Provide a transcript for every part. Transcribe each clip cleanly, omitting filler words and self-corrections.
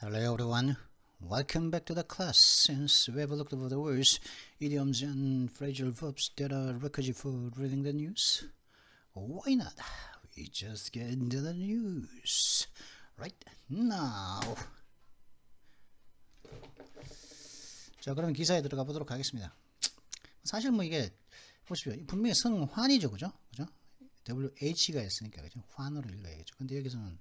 Hello everyone, welcome back to the class. Since we have looked over the words, idioms and phrasal verbs that are requisite for reading the news, why not? We just get into the news right now. 자, 그러면 기사에 들어가 보도록 하겠습니다. 사실 뭐 이게 보십시오. 분명히 성환이죠, 그죠? WH가 있으니까 그죠? 환으로 읽어야겠죠. 근데 여기서는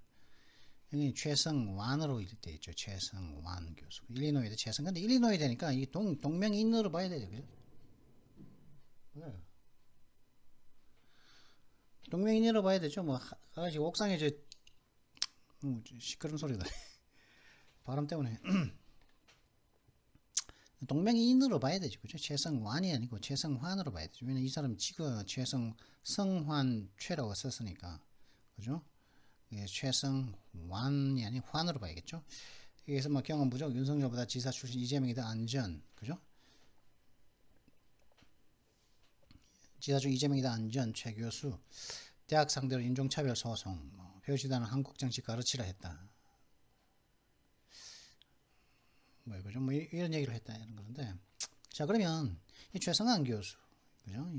여기 최성완으로 돼 있죠. 최성완 교수. 일리노이드 최성. 근데 일리노이 되니까 이 동명이인으로 봐야 되죠. 그죠? 네. 동명이인으로 봐야 되죠. 뭐 아가씨 옥상에 저 시끄러운 소리가 바람 때문에 동명이인으로 봐야 되죠. 그죠? 최성완이 아니고 최성환으로 봐야 되죠. 왜냐면 이 사람 지금 성환 최라고 썼으니까. 그죠? 예, 최성완이 아닌 환으로 봐야겠죠. 여기서 뭐 경험 부족, 윤석열보다 지사 출신 이재명이 더 안전, 그죠? 지사 중 이재명이 더 안전, 최 교수. 대학 상대로 인종차별 소송, 배우시다는 한국 정치 가르치라 했다. 뭐 그죠? 뭐 이런 얘기를 했다 이런 건데. 자, 그러면 이 최성환 교수, 그죠?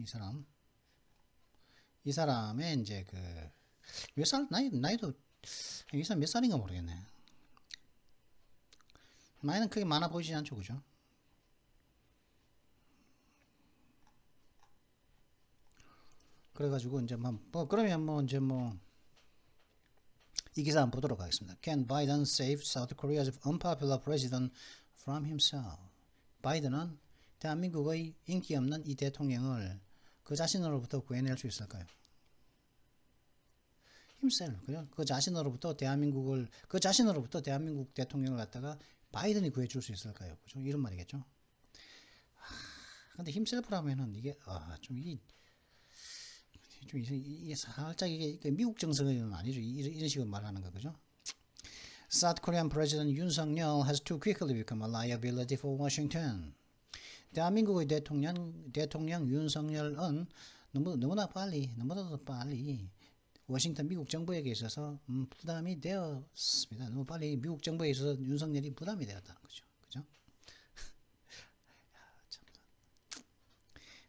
이 사람의 이제 그 몇 살 나이도 이 사람 몇 살인가 모르겠네. 나이는 크게 많아 보이지 않죠, 그죠? 그래가지고 이제 그러면 뭐 이제 이 기사 한번 보도록 하겠습니다. Can Biden save South Korea's unpopular president from himself? 바이든은 대한민국의 인기 없는 이 대통령을 그 자신으로부터 구해낼 수 있을까요? himself, 그죠? 그 자신으로부터 대한민국 대통령을 갖다가 바이든이 구해줄 수 있을까요? 그죠? 이런 말이겠죠. 근데 himself라면은 이게 이게 살짝 이게 미국 정서는 아니죠. 이런 식으로 말하는 거 그죠? South Korean President Yoon Suk-yeol has too quickly become a liability for Washington. 대한민국의 대통령 윤석열은 너무나도 빨리 워싱턴 미국 정부에게 있어서 부담이 되었습니다. 너무 빨리 미국 정부에 있어서 윤석열이 부담이 되었다는 거죠. 그죠?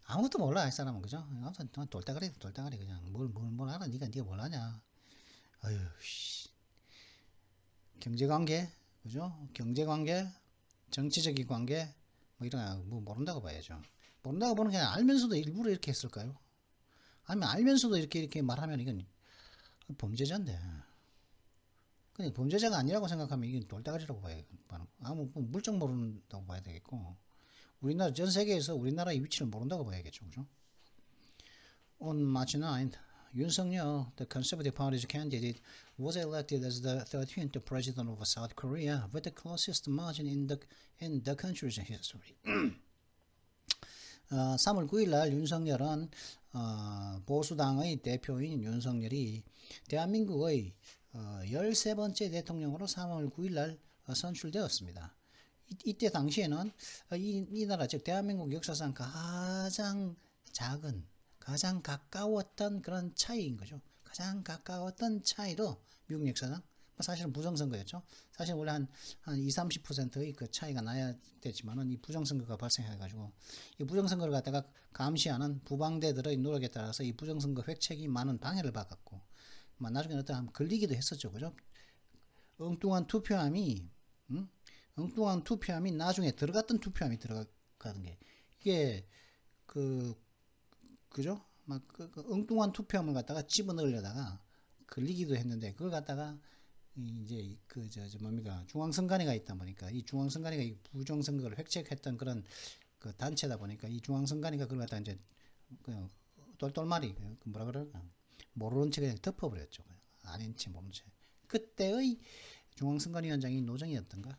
아무것도 몰라 이 사람은 그죠? 아무튼 돌다가리 그냥 뭘 알아? 네가 뭘 아냐? 어휴 씨. 경제관계 그죠? 경제관계, 정치적인 관계 뭐 이런 뭐 모른다고 봐야죠. 모른다고 보는 게 아니라 알면서도 일부러 이렇게 했을까요? 아니면 알면서도 이렇게 말하면 이건 범죄자인데. 근데 범죄자가 아니라고 생각하면 이건 돌다가리라고 봐야 아무 물정 모른다고 봐야 되겠고. 우리나라 전 세계에서 우리나라의 위치를 모른다고 봐야겠죠, 그죠? On March 9th, 윤석열, the Conservative Party's candidate, was elected as the 13th president of South Korea with the closest margin in the country's history. 3월 9일 날 윤석열은 보수당의 대표인 윤석열이 대한민국의 13번째 대통령으로 3월 9일 날 선출되었습니다. 이때 당시에는 이 나라 즉 대한민국 역사상 가장 작은 가장 가까웠던 그런 차이인 거죠. 가장 가까웠던 차이로 미국 역사상 사실은 부정선거였죠. 사실 원래 한 20-30%의 그 차이가 나야 됐지만은 이 부정선거가 발생해가지고 이 부정선거를 갖다가 감시하는 부방대들의 노력에 따라서 이 부정선거 획책이 많은 방해를 받았고 나중에 어떤 걸리기도 했었죠, 그죠? 엉뚱한 투표함이 나중에 들어갔던 투표함이 들어가는 게 이게 그죠? 그 엉뚱한 투표함을 갖다가 집어넣으려다가 걸리기도 했는데 그걸 갖다가 이제 뭡니까 중앙선관위가 있다 보니까 이 중앙선관위가 이 부정선거를 획책했던 그런 그 단체다 보니까 이 중앙선관위가 그걸 갖다 이제 그냥 똘똘말이 뭐라 그러나 모르는 채 그냥 덮어버렸죠. 아닌 채 모르는 채. 그때의 중앙선관위원장이 노정이었던가.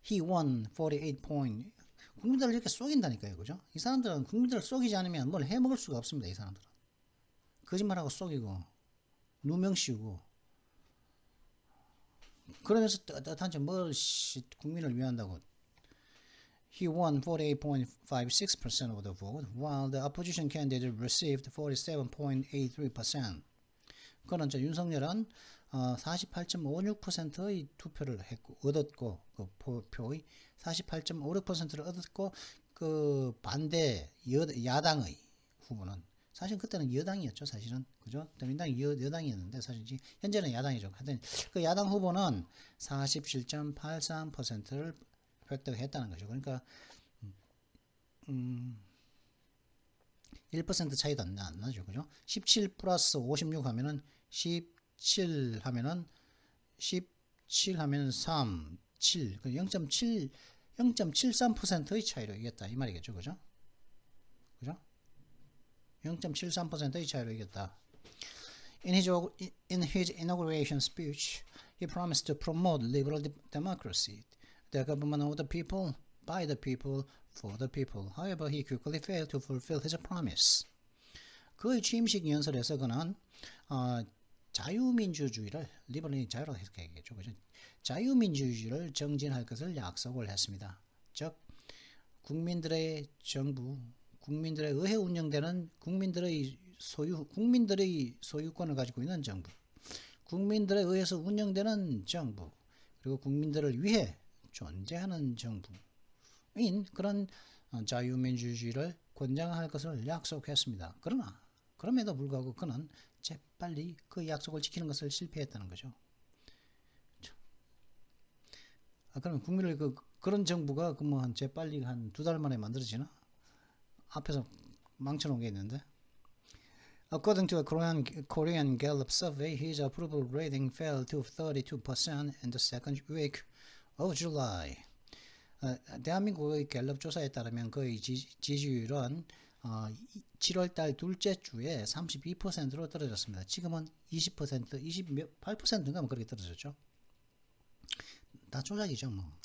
He won 48 point. 국민들을 이렇게 속인다니까요, 그죠? 이 사람들은 국민들을 속이지 않으면 뭘 해먹을 수가 없습니다. 이 사람들은 거짓말하고 속이고 누명 씌우고 그러면서 떳떳한 척 뭘 국민을 위한다고. He won 48.56% of the vote, while the opposition candidate received 47.83%. 그는 윤석열은 48.56%의 투표를 했고 얻었고 그 표의 48.56%를 얻었고 그 반대 야당의 후보는 사실 그때는 여당이었죠 사실은 그죠? 민당이 여당이었는데 사실 현재는 야당이죠. 하여튼 그 야당 후보는 47.83%를 획득했다는 거죠. 그러니까 1% 차이도 안 나죠. 그죠? 17 플러스 56 하면은 17 하면은 17 하면은 3, 7, 0.7, 0.73%의 차이로 이겼다. 이 말이겠죠. 그죠? 그죠? 0.73%의 차이로 이겼다. In his inauguration speech, he promised to promote liberal democracy, the government of the people, by the people, for the people. However, he quickly failed to fulfill his promise. 그의 취임식 연설에서 그는 자유민주주의를 리버럴이 자유라고 해석해야겠죠. 그죠? 자유민주주의를 정진할 것을 약속을 했습니다. 즉 국민들의 정부, 국민들에 의해 운영되는 국민들의 소유권을 가지고 있는 정부, 국민들에 의해서 운영되는 정부, 그리고 국민들을 위해 존재하는 정부인 그런 자유민주주의를 권장할 것을 약속했습니다. 그러나 그럼에도 불구하고 그는 재빨리 그 약속을 지키는 것을 실패했다는 거죠. 그러면 국민을 그런 정부가 한 재빨리 한 2달 만에 만들어지나? 앞에서 망쳐놓은 게 있는데. According to a Korean Gallup survey, his approval rating fell to 32% in the second week of July. 대한민국의 갤럽 조사에 따르면 그의 지지율은 7월달 둘째 주에 32%로 떨어졌습니다. 지금은 20%, 28%인가 그렇게 떨어졌죠. 다 조작이죠, 뭐.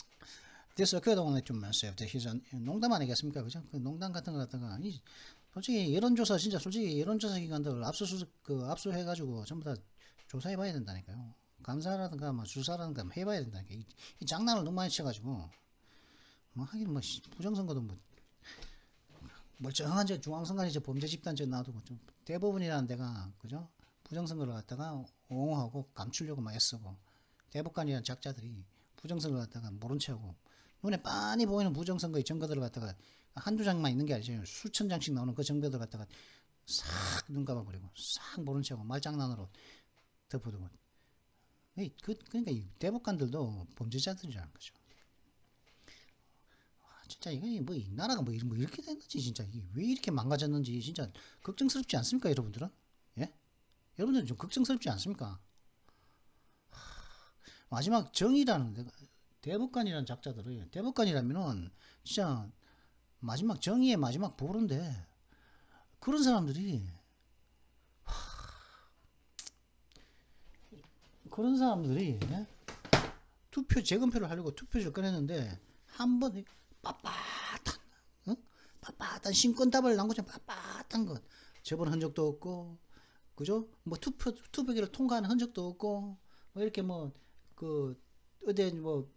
This occurred only 2 months after his 농담 아니겠습니까, 그죠? 그 농담 같은 거 갖다가 솔직히 여론조사 진짜 솔직히 여론조사 기관들 압수해가지고 전부 다 조사해봐야 된다니까요. 감사라든가 뭐 주사라든가 해봐야 된다니까. 이 장난을 너무 많이 쳐가지고 뭐 하긴 뭐 부정선거도 뭐 멀쩡한 중앙선관위 범죄 집단 놔두고 좀 대법원이라는 데가 그죠? 부정선거를 갖다가 옹호하고 감추려고 막 애쓰고 대법관이라는 작자들이 부정선거를 갖다가 모른 체하고 눈에 빤히 보이는 부정선거의 증거들을 갖다가 한두 장만 있는 게 아니죠. 수천 장씩 나오는 그 증거들을 갖다가 싹 눈 감아버리고 싹 모른 체하고 말장난으로 덮어두고 그러니까 이 대법관들도 범죄자들이라는 거죠. 진짜 이게 뭐 이 나라가 뭐 이렇게 된 거지 진짜 왜 이렇게 망가졌는지 진짜 걱정스럽지 않습니까 여러분들은? 예? 여러분들은 좀 걱정스럽지 않습니까? 마지막 정의라는 대법관이라는 작자들이 대법관이라면은 진짜 마지막 정의의 마지막 보루인데 그런 사람들이 예? 재검표를 하려고 투표지를 꺼냈는데 한 번 빳빳한 신권답을 남고자 빳빳한 것 접은 흔적도 없고 그죠? 뭐 투표기를 통과하는 흔적도 없고 뭐 이렇게 어디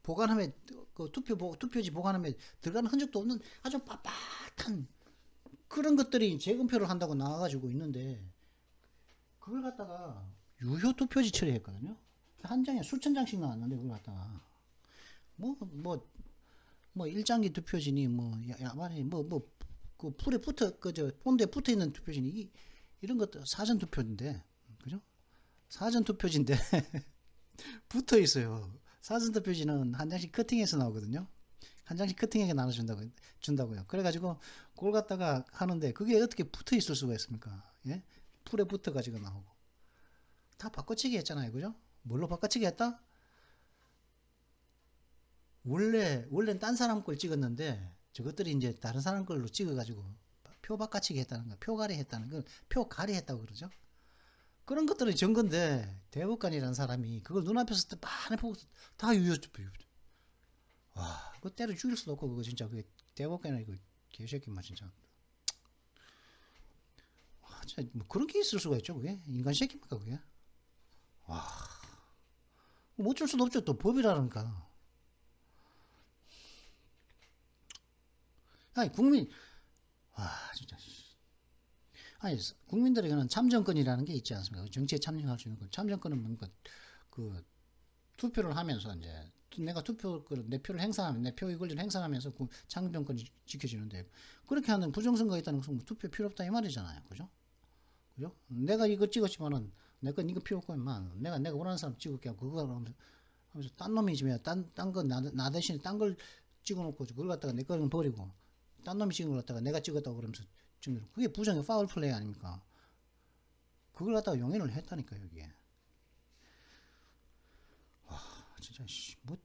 보관함에 투표지 보관함에 들어가는 흔적도 없는 아주 빳빳한 그런 것들이 재검표를 한다고 나와가지고 있는데 그걸 갖다가 유효 투표지 처리했거든요. 한 장에 수천 장씩 나왔는데 그걸 갖다가 뭐 1장기 투표진이 그 풀에 본드에 붙어 있는 투표진이 이런 것도 사전 투표인데 그죠? 사전 투표지인데 붙어 있어요. 사전 투표지는 한 장씩 커팅해서 나오거든요. 한 장씩 커팅해서 준다고요. 그래가지고 그걸 갖다가 하는데 그게 어떻게 붙어 있을 수가 있습니까? 예? 풀에 붙어 가지고 나오고 다 바꿔치기 했잖아요, 그죠? 뭘로 바꿔치기 했다? 원래는 딴 사람 걸 찍었는데 저것들이 이제 다른 사람 걸로 찍어가지고 표 바꿔치기 했다는 거, 표가리 했다는 걸 표가리 했다고 그러죠. 그런 것들이 증거인데 대법관이라는 사람이 그걸 눈앞에서 빤히 보고 다 유효투표. 와, 그거 때려 죽일 수도 없고 그거 진짜 그게 대법관이 그 개새끼만 진짜. 와, 진짜 뭐 그런 게 있을 수가 있죠, 그게 인간 새끼입니까 그게? 와, 뭐 어쩔 수도 없죠. 또 법이라니까. 아니 진짜. 아니 국민들에게는 참정권이라는 게 있지 않습니까? 정치에 참여할 수 있는 거. 참정권은 뭡니까? 그 투표를 하면서 이제 내가 내 표를 행사하면 내 표의 권리를 행사하면서 그 창정권이 지켜지는데 그렇게 하는 부정선거가 있다는 것은 투표 필요 없다 이 말이잖아요. 그죠? 그죠? 내가 이거 찍었지만은 내 건 이거 필요 없고 만 내가 원하는 사람 찍을게 그거 하면서 딴 놈이 지면 딴거 나 대신에 딴 걸 찍어놓고 그걸 갖다가 내 거는 버리고 딴 놈이 찍은 걸 갖다가 내가 찍었다고 그러면서 찍는 그게 부정의 파울 플레이 아닙니까? 그걸 갖다가 용인을 했다니까 여기에. 와 진짜 뭐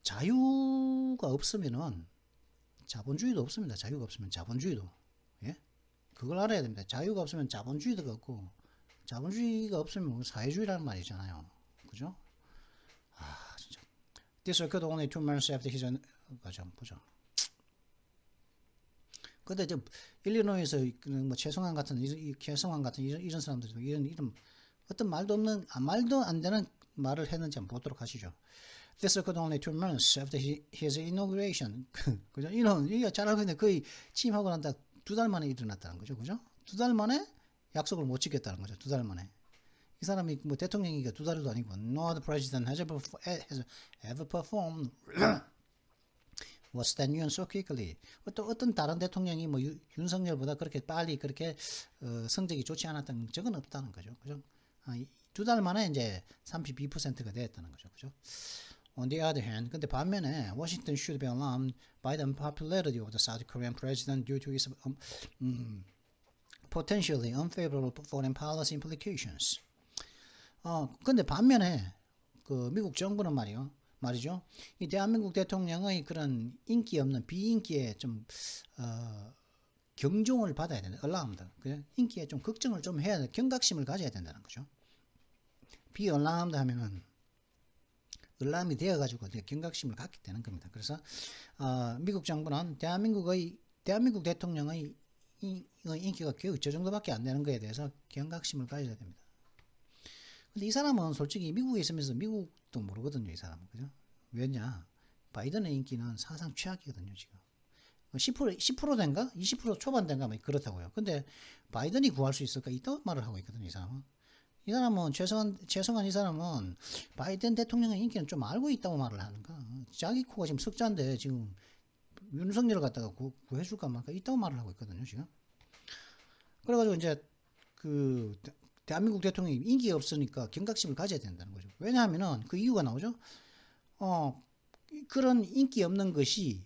자유가 없으면은 자본주의도 없습니다. 자유가 없으면 자본주의도. 예? 그걸 알아야 됩니다. 자유가 없으면 자본주의도 없고 자본주의가 없으면 사회주의라는 말이잖아요. 그죠? 아 진짜. This occurred only 2 months after his 가자 보자. 근데 저 일리노이에서 뭐 최성환 같은 최성환 같은 이런 사람들 이런 어떤 말도 없는 말도 안 되는 말을 했는지 한번 보도록 하시죠. This occurred only 2 months after his inauguration. 그죠? 이거 잘 알고 있는데 거의 취임하고 난 다 2달 만에 일어났다는 거죠. 그죠? 2달 만에 약속을 못 지켰다는 거죠. 2달 만에. 이 사람이 뭐 대통령이가 2달도 아니고 No other president has ever performed what's that new so quickly. 어떤 다른 대통령이 뭐 윤석열보다 그렇게 빨리 그렇게 성적이 좋지 않았던 적은 없다는 거죠. 그죠? 2달 만에 이제 32%가 됐다는 거죠. 그죠? On the other hand, 근데 반면에 Washington should be alarmed by the unpopularity of the South Korean president due to its potentially unfavorable foreign policy implications. 근데 반면에 그 미국 정부는 말이죠. 이 대한민국 대통령의 그런 인기 없는 비인기에 좀 경종을 받아야 된다. 얼라움다. 인기에 좀 걱정을 좀 해야 돼. 경각심을 가져야 된다는 거죠. 비얼라움다 하면은 얼람이 되어가지고 경각심을 갖게 되는 겁니다. 그래서 미국 정부는 대한민국 대통령의 인기가 겨우 저 정도밖에 안 되는 거에 대해서 경각심을 가져야 됩니다. 근데 이 사람은 솔직히 미국에 있으면서 미국도 모르거든요. 이 사람은. 그죠? 왜냐? 바이든의 인기는 사상 최악이거든요. 지금 10% 된가? 20% 초반 된가? 뭐 그렇다고요. 근데 바이든이 구할 수 있을까? 이딴 말을 하고 있거든요. 이 사람은. 이 사람은 최성한 이 사람은 바이든 대통령의 인기는 좀 알고 있다고 말을 하는가. 자기 코가 지금 석자인데 지금 윤석열을 갖다가 구해줄까 말까 있다고 말을 하고 있거든요. 지금. 그래가지고 이제 그 대한민국 대통령이 인기가 없으니까 경각심을 가져야 된다는 거죠. 왜냐하면은 그 이유가 나오죠. 그런 인기 없는 것이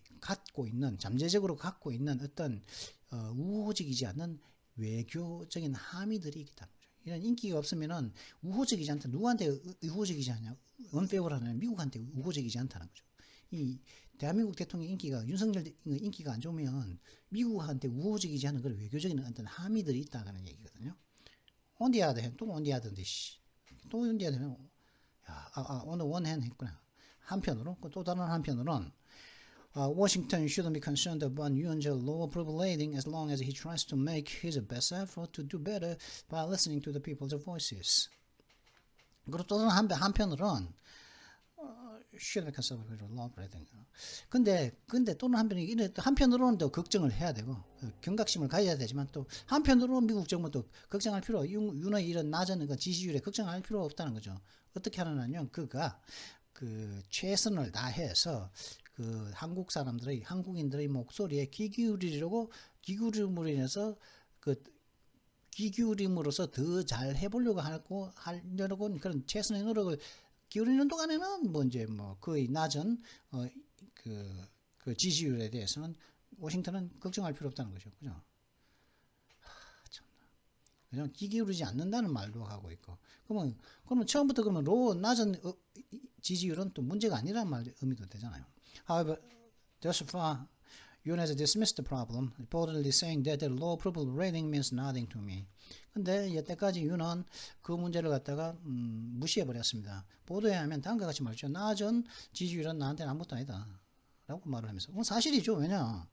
잠재적으로 갖고 있는 어떤 우호적이지 않는 외교적인 함의들이 있다. 이런 인기가 없으면은 우호적이지 않다. 누구한테 우호적이지 않냐? 언페어라는 미국한테 우호적이지 않다는 거죠. 이 대한민국 대통령 인기가 윤석열 인기가 안 좋으면 미국한테 우호적이지 않은 그런 외교적인 어떤 함의들이 있다는 얘기거든요. 온디아드 또 온디아드인데 또 온디아드 오늘 원핸 했구나. 한편으로 또 다른 한편으로는 Washington shouldn't be concerned about 유현재 low approval rating as long as he tries to make his best effort to do better by listening to the people's voices. 그리고 또 다른 한편으로는 should be concerned about low rating. 근데 또는 한편으로는 또 걱정을 해야 되고 경각심을 가져야 되지만 또 한편으로는 미국 정부도 걱정할 필요 윤의 이런 낮은 지지율에 걱정할 필요 없다는 거죠. 어떻게 하느냐면 그가 그 최선을 다해서 그 한국인들의 목소리에 귀 기울임으로 인해서 기울임으로써 더 잘 해보려고 하려고 그런 최선의 노력을 기울이는 동안에는 거의 낮은 그 지지율에 대해서는 워싱턴은 걱정할 필요 없다는 거죠. 그죠? 그냥 귀 기울이지 않는다는 말도 하고 있고. 그러면 처음부터 낮은 지지율은 또 문제가 아니라는 말 의미도 되잖아요. However, thus far, Yoon has dismissed the problem, reportedly saying that the low approval rating means nothing to me. 근데 여태까지 윤은 그 문제를 갖다가 무시해버렸습니다. 보도에 하면 다음과 같이 말했죠. 낮은 지지율은 나한테는 아무것도 아니다. 라고 말을 하면서. 사실이죠. 왜냐?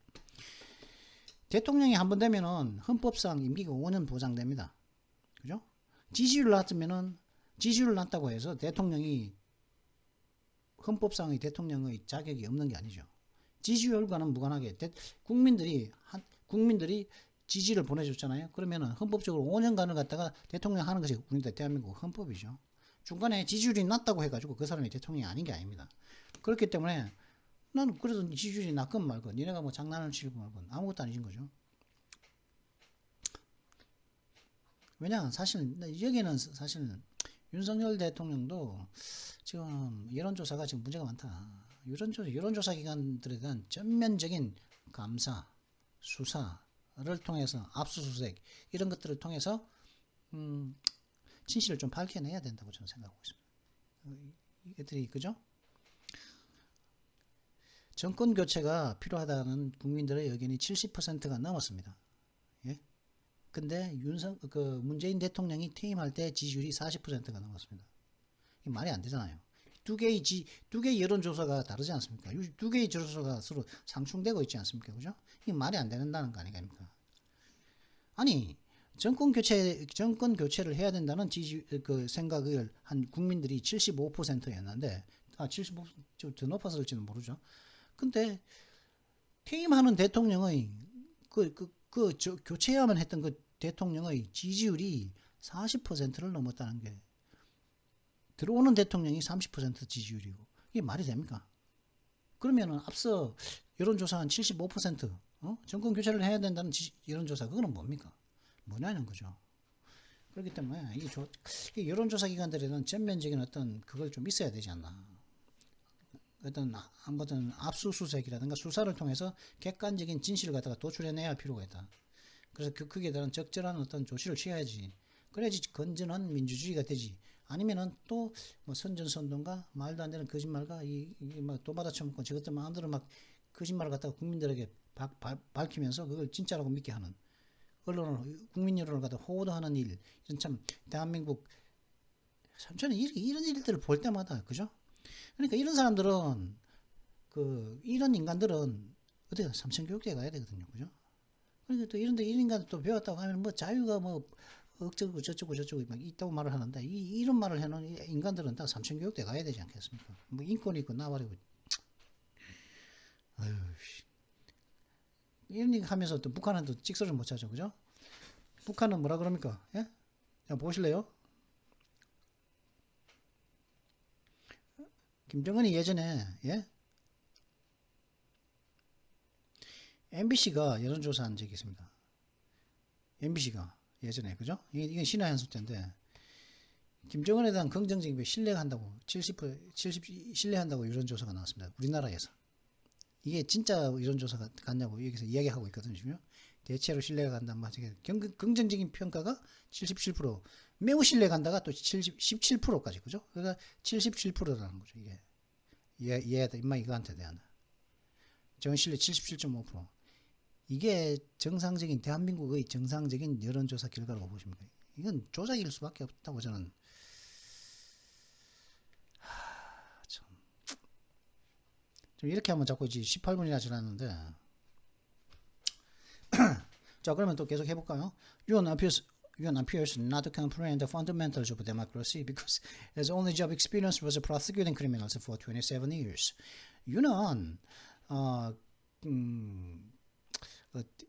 대통령이 한 번 되면은 헌법상 임기가 5년 보장됩니다. 그죠? 지지율 낮다고 해서 대통령이 헌법상의 대통령의 자격이 없는 게 아니죠. 지지율과는 무관하게 국민들이 지지를 보내줬잖아요. 그러면은 헌법적으로 5년간을 갖다가 대통령 하는 것이 우리 대한민국 헌법이죠. 중간에 지지율이 낮다고 해가지고 그 사람이 대통령이 아닌 게 아닙니다. 그렇기 때문에 나는 그래도 지지율이 낮건 말건 니네가 뭐 장난을 치고 말건 아무것도 아닌 거죠. 왜냐 사실 여기는 사실 윤석열 대통령도 지금 여론조사가 지금 문제가 많다. 여론조사 기관들에 대한 전면적인 감사, 수사를 통해서 압수수색 이런 것들을 통해서 진실을 좀 밝혀내야 된다고 저는 생각하고 있습니다. 이것들이 그죠? 정권 교체가 필요하다는 국민들의 의견이 70%가 넘었습니다. 예? 근데 문재인 대통령이 퇴임할 때 지지율이 40%가 넘었습니다. 이 말이 안 되잖아요. 두 개의 여론조사가 다르지 않습니까? 두 개의 조사가 서로 상충되고 있지 않습니까? 그죠? 이게 말이 안 된다는 거 아닙니까? 아니, 정권 교체를 해야 된다는 그 생각을 한 국민들이 75%였는데, 75%, 더 높았을지는 모르죠. 근데, 퇴임하는 대통령의, 교체해야만 했던 그 대통령의 지지율이 40%를 넘었다는 게, 들어오는 대통령이 30% 지지율이고 이게 말이 됩니까? 그러면은 앞서 여론조사 한 75% 정권 교체를 해야 된다는 여론조사 그거는 뭡니까? 뭐냐는 거죠. 그렇기 때문에 이 여론조사 기관들에는 전면적인 어떤 그걸 좀 있어야 되지 않나. 어떤 압수수색이라든가 수사를 통해서 객관적인 진실을 갖다가 도출해내야 할 필요가 있다. 그래서 거기에 대한 적절한 어떤 조치를 취해야지. 그래야지 건전한 민주주의가 되지. 아니면은 또 뭐 선전선동가 말도 안 되는 거짓말과 막 또 받아쳐먹고 저것들 마음대로 막 거짓말을 갖다가 국민들에게 밝히면서 그걸 진짜라고 믿게 하는 국민 여론을 갖다가 호도하는 일 이런 참 대한민국 저는 이런 일들을 볼 때마다 그죠? 그러니까 이런 사람들은 이런 인간들은 어디가 삼천교육대에 가야 되거든요, 그죠? 그러니까 또 이런 인간들 또 배웠다고 하면 뭐 자유가 뭐 어쩌고 저쩌고 막 있다고 말을 하는데 이런 말을 해놓은 인간들은 다 삼천교육대 가야 되지 않겠습니까? 뭐 인권이 있고 나발이고 이런 얘기 하면서 또 북한은 또 찍소리를 못 하죠, 그죠? 북한은 뭐라 그럽니까? 예? 자 보실래요? 김정은이 예전에 예? MBC가 여론조사한 적이 있습니다. MBC가 예전에 그죠? 이건 신화 한수 때인데 김정은에 대한 긍정적인 신뢰한다고 70 신뢰한다고 여론조사가 나왔습니다. 우리나라에서 이게 진짜 여론조사가 같냐고 여기서 이야기하고 있거든요. 대체로 신뢰가 간다. 긍정적인 평가가 77%, 매우 신뢰간다가 또 17%까지 그죠? 그러니까 77%라는 거죠. 이게 인마 이거한테 대한 정신뢰 77.5%. 이게 정상적인 대한민국의 정상적인 여론조사 결과라고 보십니까? 이건 조작일 수밖에 없다고 저는 좀 이렇게 하면 자꾸 이제 18분이나 지났는데 자 그러면 또 계속 해볼까요? Yuan appears not to comprehend the fundamentals of democracy because his only job experience was prosecuting criminals for 27 years. 유는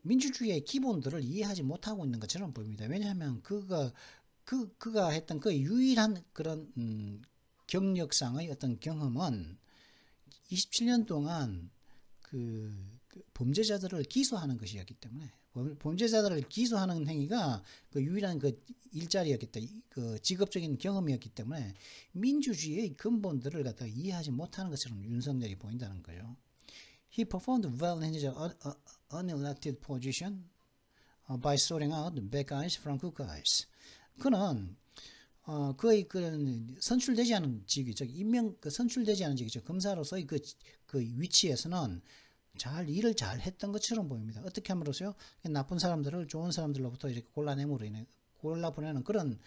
민주주의의 기본들을 이해하지 못하고 있는 것처럼 보입니다. 왜냐하면 그가 했던 그 유일한 그런 경력상의 어떤 경험은 27년 동안 그 범죄자들을 기소하는 것이었기 때문에 범죄자들을 기소하는 행위가 그 유일한 그 일자리였겠다. 그 직업적인 경험이었기 때문에 민주주의의 근본들을 갖다가 이해하지 못하는 것처럼 윤석열이 보인다는 거예요. He performed well in his unelected position by sorting out bad guys from good guys. 그는 그의 그런 선출되지 않은 직위, 즉 선출되지 않은 직위, 검사로서의 그 위치에서는 일을 잘 했던 것처럼 보입니다. 어떻게 함으로써요? 나쁜 사람들을 좋은 사람들로부터 이렇게 골라보내는 그런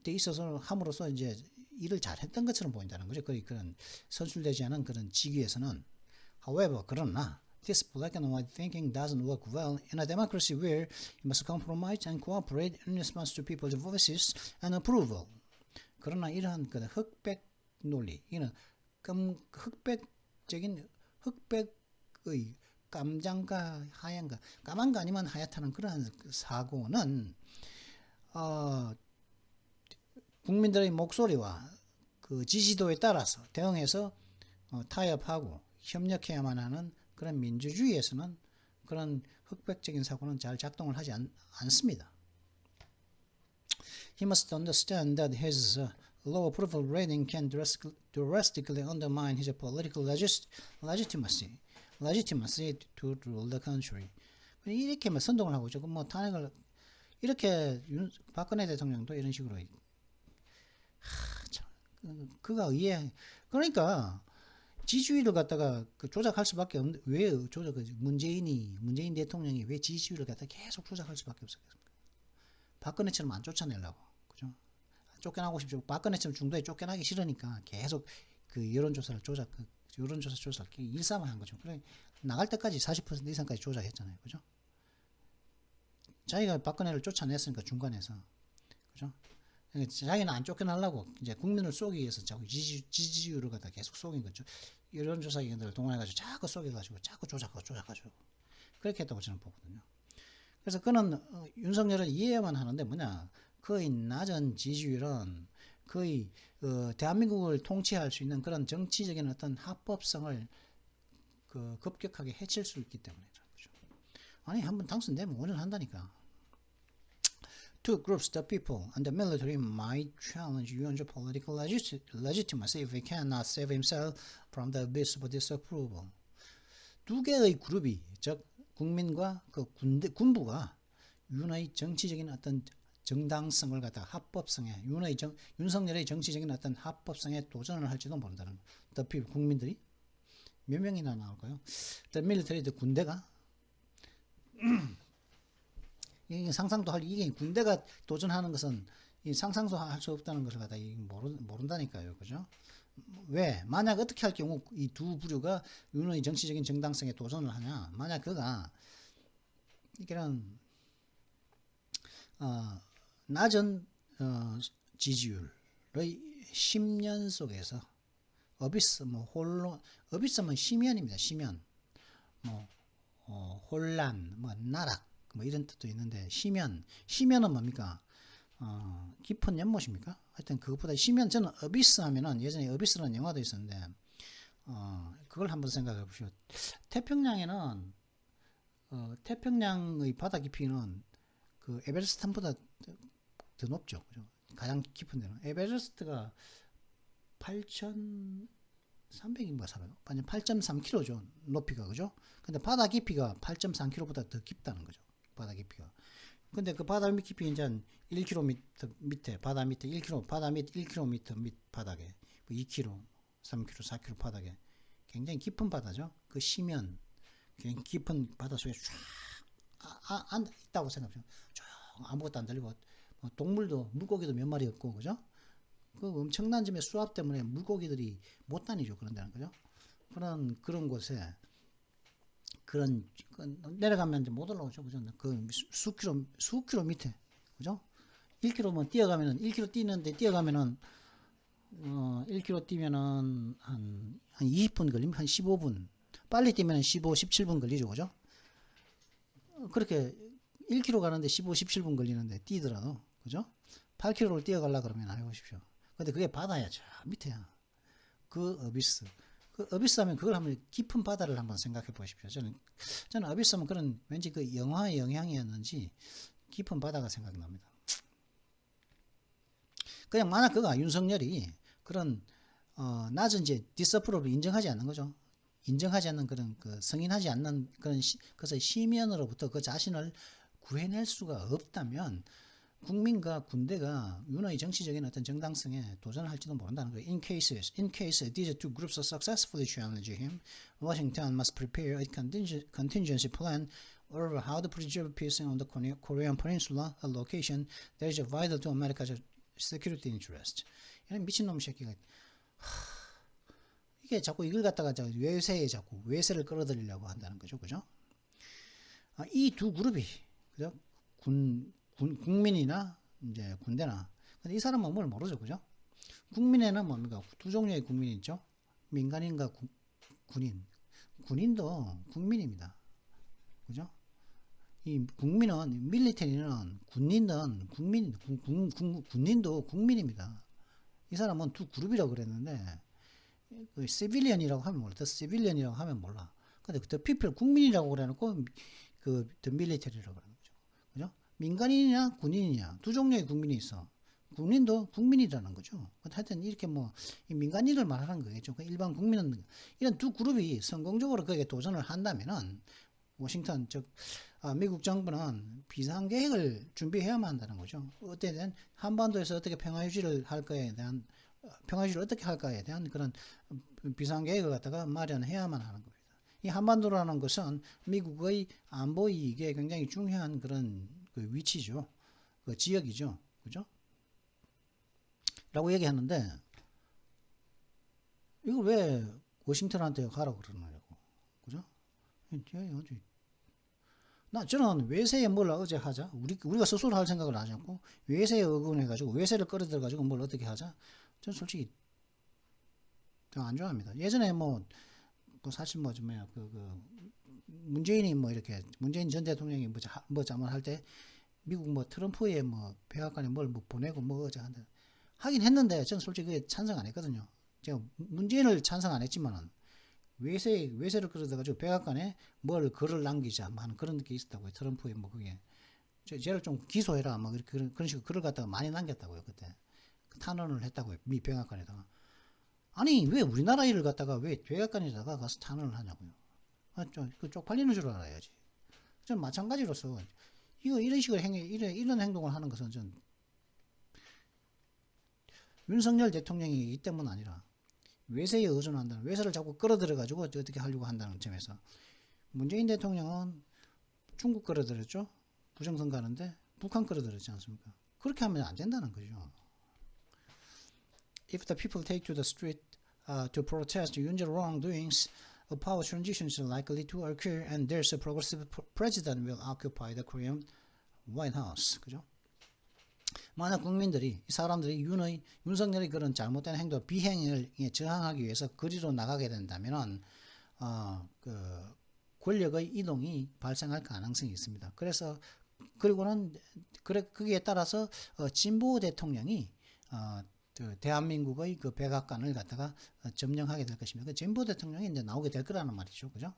데 있어서 함으로써 이제 일을 잘 했던 것처럼 보인다는 거죠. 그런 선출되지 않은 그런 직위에서는. However, 그러나 this black and white thinking doesn't work well in a democracy where you must compromise and cooperate in response to people's voices and approval. 그러나 이러한 그 흑백 논리, 이는 흑백의 깜장가 하얀가 까만 거 아니면 하얗다는 그러한 사고는 국민들의 목소리와 그 지지도에 따라서 대응해서 타협하고 협력해야만 하는 그런 민주주의에서는 그런 흑백적인 사고는 잘 작동을 하지 않습니다. He must understand that his low approval rating can drastically undermine his political legitimacy to rule the country. 이렇게 선동을 하고 있죠. 뭐 탄핵을 이렇게 박근혜 대통령도 이런 식으로 그가 그러니까 지지율을 갖다가 조작할 수밖에 없는데 왜 문재인 대통령이 왜 지지율을 갖다 계속 조작할 수밖에 없었겠습니까? 박근혜처럼 안 쫓아내려고, 그죠? 쫓겨나고 싶죠. 박근혜처럼 중도에 쫓겨나기 싫으니까 계속 그 여론조사를 조작을 일삼한 거죠. 그래 나갈 때까지 40% 이상까지 조작했잖아요, 그죠? 자기가 박근혜를 쫓아냈으니까 중간에서, 그죠? 자기는 안 쫓겨나려고 이제 국민을 쏘기 위해서 자꾸 지지율을 갖다 계속 쏘긴 거죠. 여론조사기관들을 동원해가지고 자꾸 쏘겨가지고 자꾸 조작하고 그렇게 했다고 저는 보거든요. 그래서 그는 윤석열을 이해만 하는데 뭐냐, 거의 낮은 지지율은 거의 대한민국을 통치할 수 있는 그런 정치적인 어떤 합법성을 급격하게 해칠 수 있기 때문에 그렇죠. 아니 한번 당선되면 5년 한다니까. Two groups, the people and the military, might challenge Yoon's political legitimacy if he cannot save himself from the abyss of disapproval. 두 개의 그룹이, 즉 국민과 그 군부가 윤의 정치적인 어떤 정당성을 갖다 합법성에 윤석열의 정치적인 어떤 합법성에 도전을 할지도 모른다는 the people, 국민들이 몇 명이나 나올까요? The military, the 군대가 이게 상상도 이게 군대가 도전하는 것은 상상도 할 수 없다는 것을 갖다 모른다니까요, 그죠? 왜? 만약 어떻게 할 경우 이 두 부류가 윤의 정치적인 정당성에 도전을 하냐? 만약 그가 이런 낮은 지지율의 10년 속에서 어비스 어비스면 심연입니다. 심연, 혼란, 나락, 이런 뜻도 있는데 심연은 뭡니까? 깊은 연못입니까? 하여튼 그것보다 저는 어비스 하면은 예전에 어비스라는 영화도 있었는데 그걸 한번 생각해 보시오. 태평양의 바다 깊이는 그 에베레스트 산보다 더 높죠, 그죠? 가장 깊은 데는 에베레스트가 8,300인가 8.3km죠 높이가, 그죠? 근데 바다 깊이가 8.3km보다 더 깊다는 거죠, 바다 깊이가. 근데 그 바다 깊이 이제 1km 밑에 바다 밑에 1km 바다 밑 1km 밑 바닥에 2km, 3km, 4km 바닥에 굉장히 깊은 바다죠. 그 심연 굉장히 깊은 바다 속에 쫙 있다고 생각해요. 아무것도 안 들리고 동물도 물고기도 몇 마리 없고, 그죠? 그 엄청난 점의 수압 때문에 물고기들이 못 다니죠, 그런 데는, 그죠? 그런 곳에 내려가면 이제 못 올라오죠, 그죠? 그 수킬로 밑에, 그죠? 1km면 뛰어가면은 1km 뛰는데 뛰어가면은 1km 뛰면은 한 20분 걸립니다. 한 15분. 빨리 뛰면 17분 걸리죠, 그죠? 그렇게 1km 가는데 17분 걸리는데 뛰더라도, 그죠? 8km를 뛰어가려 그러면 해보십시오. 근데 그게 바다야, 저 밑에야. 그 어비스 하면 그걸 한번 깊은 바다를 한번 생각해 보십시오. 저는 어비스 하면 그런 왠지 그 영화의 영향이었는지 깊은 바다가 생각납니다. 그냥 만약 그가 윤석열이 그런 낮은 이제 디서프로를 인정하지 않는 거죠. 인정하지 않는 그런 승인하지 않는 그런 그래서 시민으로부터 그 자신을 구해낼 수가 없다면 국민과 군대가 윤의 정치적인 어떤 정당성에 도전을 할지도 모른다는 거예요. In case these two groups successfully challenge him, Washington must prepare a contingency plan over how to preserve peace on the Korean Peninsula, a location that is vital to America's security interest. 이런 미친놈 새끼가 이게 자꾸 이걸 갖다가 외세를 끌어들이려고 한다는 거죠, 그죠? 이 두 그룹이, 그죠? 국민이나 이제 군대나. 근데 이 사람은 뭘 모르죠, 그죠? 국민에는 뭡니까? 두 종류의 국민이 있죠. 민간인과 군인. 군인도 국민입니다. 그죠? 이 국민은 밀리터리는 군인은 군인도 국민입니다. 이 사람은 두 그룹이라고 그랬는데 그 시빌리언이라고 하면 몰라. 더 시빌리언이라고 하면 몰라. 근데 더 피플 국민이라고 그래놓고 더 밀리터리라고 그러는 거죠. 그죠? 민간인이냐 군인이냐 두 종류의 국민이 있어. 군인도 국민이라는 거죠. 하여튼 이렇게 뭐 민간인을 말하는 거겠죠. 일반 국민은 이런 두 그룹이 성공적으로 거기에 도전을 한다면은 워싱턴 미국 정부는 비상계획을 준비해야만 한다는 거죠. 어쨌든 한반도에서 어떻게 평화 유지를 할 거에 대한 평화 유지를 어떻게 할까에 대한 그런 비상계획을 갖다가 마련해야만 하는 겁니다. 이 한반도라는 것은 미국의 안보 이익에 굉장히 중요한 그런 그 위치죠. 그 지역이죠. 그죠? 라고 얘기하는데 이걸 왜 워싱턴한테 가라고 그러느냐고. 그죠? 저는 외세에 뭘 어제 하자. 우리가 스스로 할 생각을 하지 않고 외세에 의존해가지고 외세를 끌어들여가지고 뭘 어떻게 하자. 저는 솔직히 안 좋아합니다. 예전에 사실 문재인이 이렇게 문재인 전 대통령이 잘못할 때 미국 트럼프의 백악관에 뭘 보내고 어제 한다 하긴 했는데 저는 솔직히 그게 찬성 안 했거든요. 제가 문재인을 찬성 안 했지만은 외세를 끌어들여가지고 백악관에 뭘 글을 남기자 하는 그런 게 있었다고요. 트럼프의 그게 쟤를 좀 기소해라 그런 식으로 글을 갖다가 많이 남겼다고요. 그때 탄원을 했다고요. 미 백악관에다가. 아니 왜 우리나라 일을 갖다가 왜 백악관에다가 가서 탄원을 하냐고요. 그 쪽팔리는 줄 알아야지. 전 마찬가지로서 이런 식으로 이런 행동을 하는 것은 전 윤석열 대통령이 이 때문 아니라 외세에 의존한다는 외세를 자꾸 끌어들여가지고 어떻게 하려고 한다는 점에서 문재인 대통령은 중국 끌어들였죠. 부정선 가는데 북한 끌어들였지 않습니까? 그렇게 하면 안 된다는 거죠. If the people take to the street to protest Yoon's wrongdoings, a power transition is likely to occur and there's a progressive president will occupy the Korean White House. 그죠? 만약 국민들이 사람들이 윤석열의 그런 잘못된 행동 비행을 저항하기 위해서 거리로 나가게 된다면은 권력의 이동이 발생할 가능성이 있습니다. 그리고는 거기에 따라서 진보 대통령이 대한민국의 그 백악관을 갖다가 점령하게 될 것입니다. 그 진보 대통령이 이제 나오게 될 거라는 말이죠, 그죠?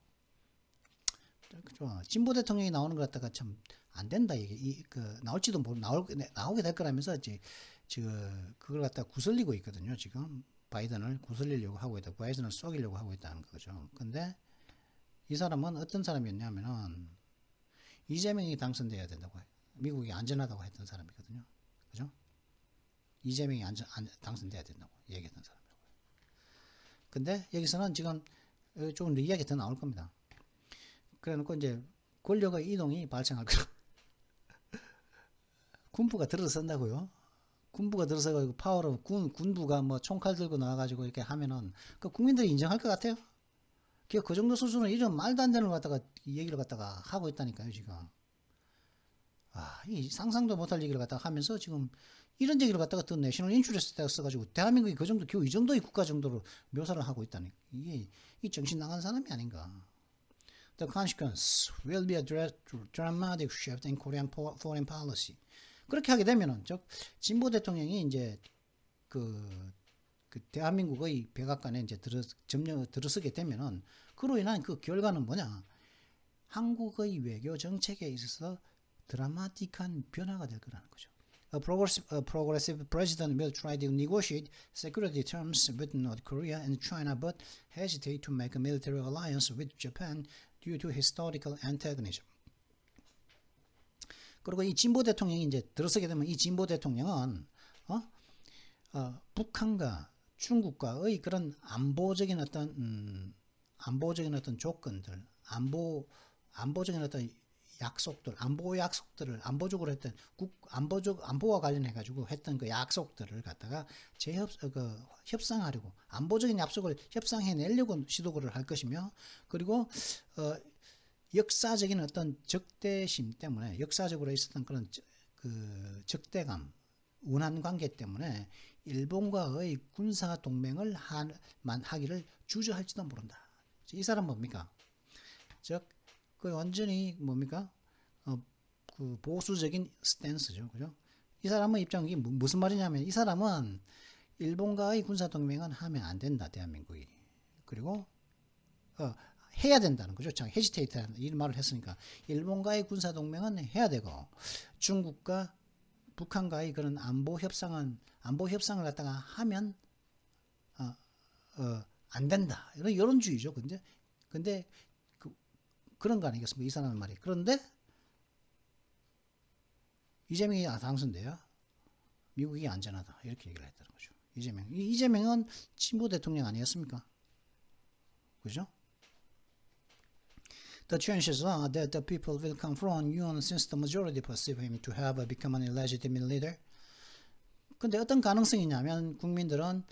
진보 대통령이 나오는 것 같다가 참 안 된다 이게 나올지도 나오게 될 거라면서 그걸 갖다 구슬리고 있거든요. 지금 바이든을 구슬리려고 하고 있다. 바이든을 속이려고 하고 있다는 거죠. 근데 이 사람은 어떤 사람이었냐면은 이재명이 당선돼야 된다고 해요. 미국이 안전하다고 했던 사람이거든요. 그죠? 이재명이 당선돼야 된다고 얘기했던 사람이라고요. 근데 여기서는 지금 조금 이야기 더 나올 겁니다. 그래놓고 이제 권력의 이동이 발생할 거예요. 군부가 들어선다고요. 군부가 들어서가지고 파워로 군부가 총칼 들고 나와가지고 이렇게 하면은 그 국민들이 인정할 것 같아요. 그 정도 수준은 이런 말도 안 되는 걸 갖다가 얘기를 갖다가 하고 있다니까요 지금. 이 상상도 못할 얘기를 갖다가 하면서 지금 이런 얘기를 갖다가 더 내셔널 인슈런스에다가 써가지고 대한민국이 그 정도 겨우 이 정도의 국가 정도로 묘사를 하고 있다니 이게 이 정신 나간 사람이 아닌가. The consequence will be a dramatic shift in Korean foreign policy. 그렇게 하게 되면은 진보 대통령이 이제 그 대한민국의 백악관에 이제 들어서게 되면은 그로 인한 그 결과는 뭐냐? 한국의 외교 정책에 있어서 드라마틱한 변화가 될 거라는 거죠. A progressive president will try to negotiate security terms with North Korea and China, but hesitate to make a military alliance with Japan due to historical antagonism. 그리고 이 진보 대통령이 이제 들어서게 되면 이 진보 대통령은 북한과 중국과의 그런 안보적인 어떤 조건들, 안보적인 어떤 약속들, 안보 약속들을 안보적으로 했던 안보와 관련해 가지고 했던 그 약속들을 갖다가 협상하려고 안보적인 약속을 협상해내려고 시도를 할 것이며 그리고 역사적인 어떤 적대심 때문에 역사적으로 있었던 그런 그 적대감, 운한 관계 때문에 일본과의 군사 동맹을 하기를 주저할지도 모른다. 이 사람 뭡니까? 즉 그 완전히 뭡니까? 그 보수적인 스탠스죠. 그죠? 이 사람의 입장이 무슨 말이냐면 이 사람은 일본과의 군사동맹은 하면 안 된다. 대한민국이. 그리고 해야 된다는 거죠. 자, 헤지테이트라는 이 말을 했으니까 일본과의 군사동맹은 해야 되고 중국과 북한과의 그런 안보 협상을 갖다가 하면 안 된다. 이런 여론주의죠. 근데 그런 거 아니겠습니까? 이 사람의 말이. 그런데 이재명이 당선돼요. 미국이 안전하다. 이렇게 얘기를 했다는 거죠. 이재명은 친보 대통령 아니었습니까? 그죠? The chances are that the people will confront Yoon since the majority perceive him to have become an illegitimate leader. 근데 어떤 가능성이 있냐면 국민들은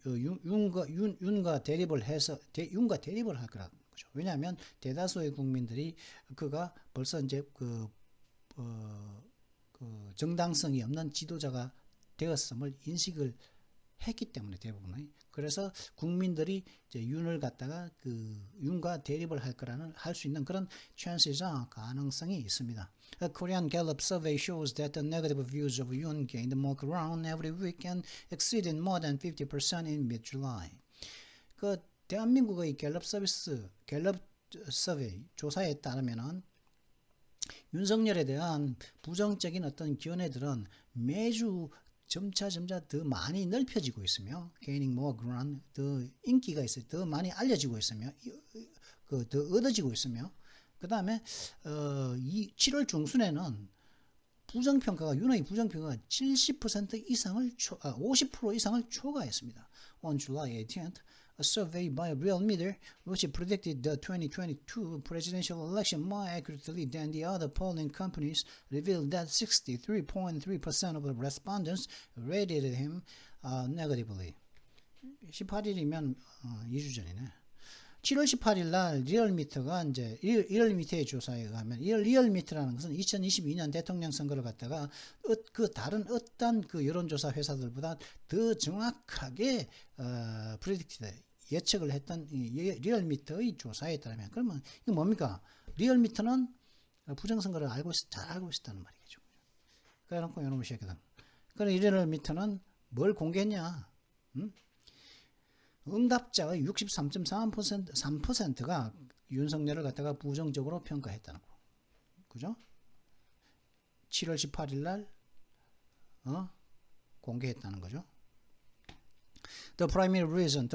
윤과 대립을 해서 윤과 대립을 할 거라는 거죠. 왜냐하면 대다수의 국민들이 그가 벌써 이제 그 정당성이 없는 지도자가 되었음을 인식을 했기 때문에 대부분의 그래서 국민들이 이제 윤을 갖다가 윤과 대립을 할 수 있는 그런 chance이자 가능성이 있습니다. A Korean Gallup survey shows that the negative views of Yoon gained more ground every week and exceeded more than 50% in mid-July. 그 대한민국의 갤럽 서베이 조사에 따르면은 윤석열에 대한 부정적인 어떤 견해들은 매주 점차 더 많이 넓혀지고 있으며 gaining more ground 더 인기가 있어요. 더 많이 알려지고 있으며 더 얻어지고 있으며 그 다음에 7월 중순에는 윤의 부정평가가 70% 이상을 50% 이상을 초과했습니다. On July 18th, a survey by Realmeter, which predicted the 2022 presidential election more accurately than the other polling companies, revealed that 63.3% of the respondents rated him negatively. 18일이면 2주 전이네. 7월 18일 날 리얼미터가 이제 리얼미터의 조사에 의하면 리얼미터라는 것은 2022년 대통령 선거를 갖다가 그 다른 어떤 그 여론조사 회사들보다 더 정확하게 프레딕티드 예측을 했던 리얼미터의 조사에 따르면 그러면 이거 뭡니까? 리얼미터는 부정선거를 잘 알고 있었다는 말이겠죠. 그래놓고 이놈의 새끼들. 그럼 리얼미터는 뭘 공개했냐? 응답자의 63.3%가 윤석열을 갖다가 부정적으로 평가했다는 거. 그죠? 7월 18일 날 공개했다는 거죠. The primary reason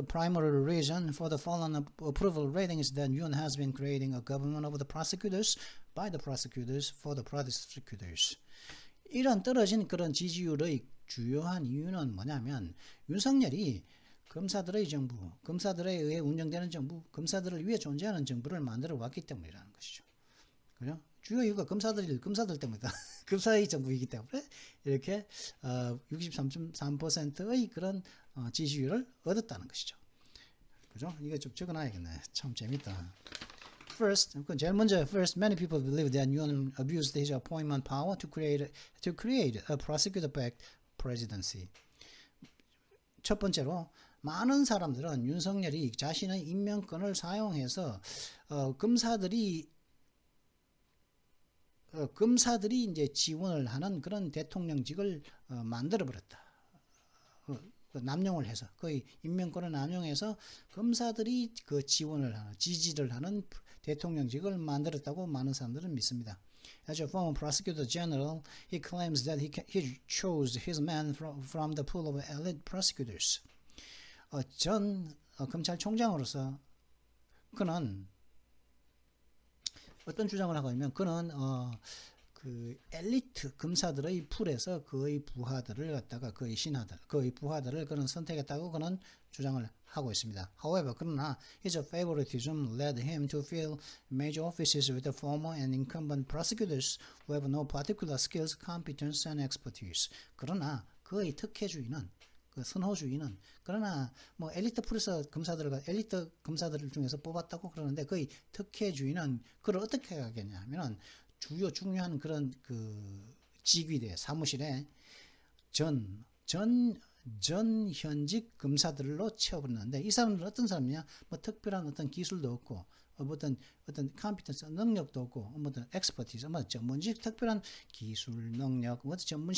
for the fallen approval rating is that Yoon has been creating a government of the prosecutors, by the prosecutors, for the prosecutors. 이런 떨어진 그런 지지율의 주요한 이유는 뭐냐면 윤석열이 검사들의 정부, 검사들에 의해 운영되는 정부, 검사들을 위해 존재하는 정부를 만들어 왔기 때문이라는 것이죠. 그죠? 주요 이유가 검사들 때문이다. 검사의 정부이기 때문에 이렇게 63.3%의 그런 지지율을 얻었다는 것이죠. 그죠? 이거 좀 적어놔야겠네. 참 재밌다. First, many people believe that Yoon abused his appointment power to create a prosecutor-backed presidency. 첫 번째로 많은 사람들은 윤석열이 자신의 임명권을 사용해서 검사들이 이제 지원을 하는 그런 대통령직을 만들어 버렸다. 남용을 해서 거의 임명권을 남용해서 검사들이 그 지지를 하는 대통령직을 만들었다고 많은 사람들은 믿습니다. As a former prosecutor general, he claims that he chose his man from the pool of elite prosecutors. 전 검찰총장으로서 그는 어떤 주장을 하고 있냐면 그는 그 엘리트 검사들의 풀에서 그의 부하들을 그는 선택했다고 그는 주장을 하고 있습니다. However, 그러나 his favoritism led him to fill major offices with the former and incumbent prosecutors who have no particular skills, competence, and expertise. 그러나 그의 특혜주의는 선호주의는 그러나 뭐 엘리트 검사들 중에서 뽑았다고 그러는데 그의 특혜주의는 그걸 어떻게 하겠냐면은 중요한 그런 그 직위대 사무실에 전 현직 검사들로 채워버렸는데 이 사람들은 어떤 사람이냐? 뭐 특별한 어떤 기술도 없고 어떤 컴피턴스 능력도 없고 어떤 엑스퍼티즈 전문직 특별한 기술 능력 전문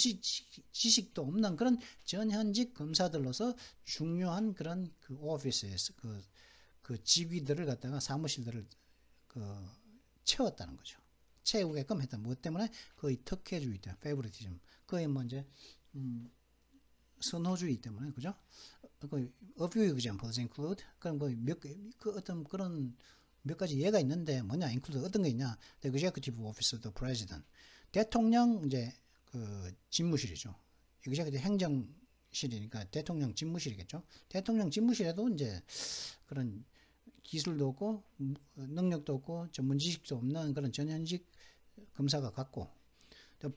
지식도 없는 그런 전현직 검사들로서 중요한 그런 그 오피스에서 그 직위들을 갖다가 사무실들을 채웠다는 거죠. 채우게끔 했다. 무엇 때문에? 거의 특혜주의 때문에, 페이보리티즘. 거의 이제 선호주의 때문에, 그죠? A few examples include, 그럼 어떤 그런 몇 가지 예가 있는데 뭐냐? include 어떤 게 있냐? The executive office of the president. 대통령 이제 그 집무실이죠. executive 행정실이니까 대통령 집무실이겠죠. 대통령 집무실에도 이제 그런 기술도 없고 능력도 없고 전문 지식도 없는 그런 전현직 검사가 같고,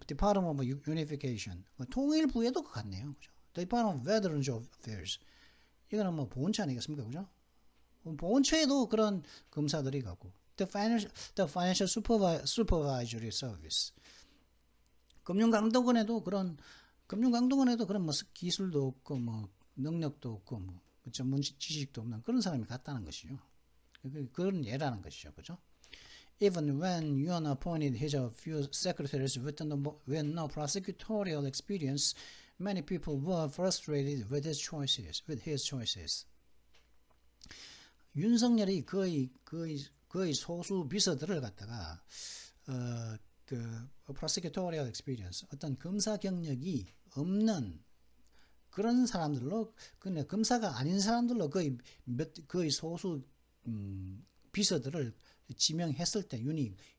Department of Unification 통일부에도 같네요, 그죠? Department of Veterans Affairs 이거는 뭐 보훈처 아니겠습니까, 그죠? 보훈처에도 그런 검사들이 갖고, The Financial Supervisory Service 금융감독원에도 그런 뭐 기술도 없고 뭐 능력도 없고 뭐 전문 지식도 없는 그런 사람이 같다는 것이죠. 그런 예라는 것이죠, 그죠? Even when Yuan appointed his few secretaries with no prosecutorial experience, many people were frustrated with his choices. 윤석열이 거의 소수 비서들을 갖다가 prosecutorial experience 어떤 검사 경력이 없는 그런 사람들로, 근데 검사가 아닌 사람들로 거의 소수 비서들을 지명했을 때,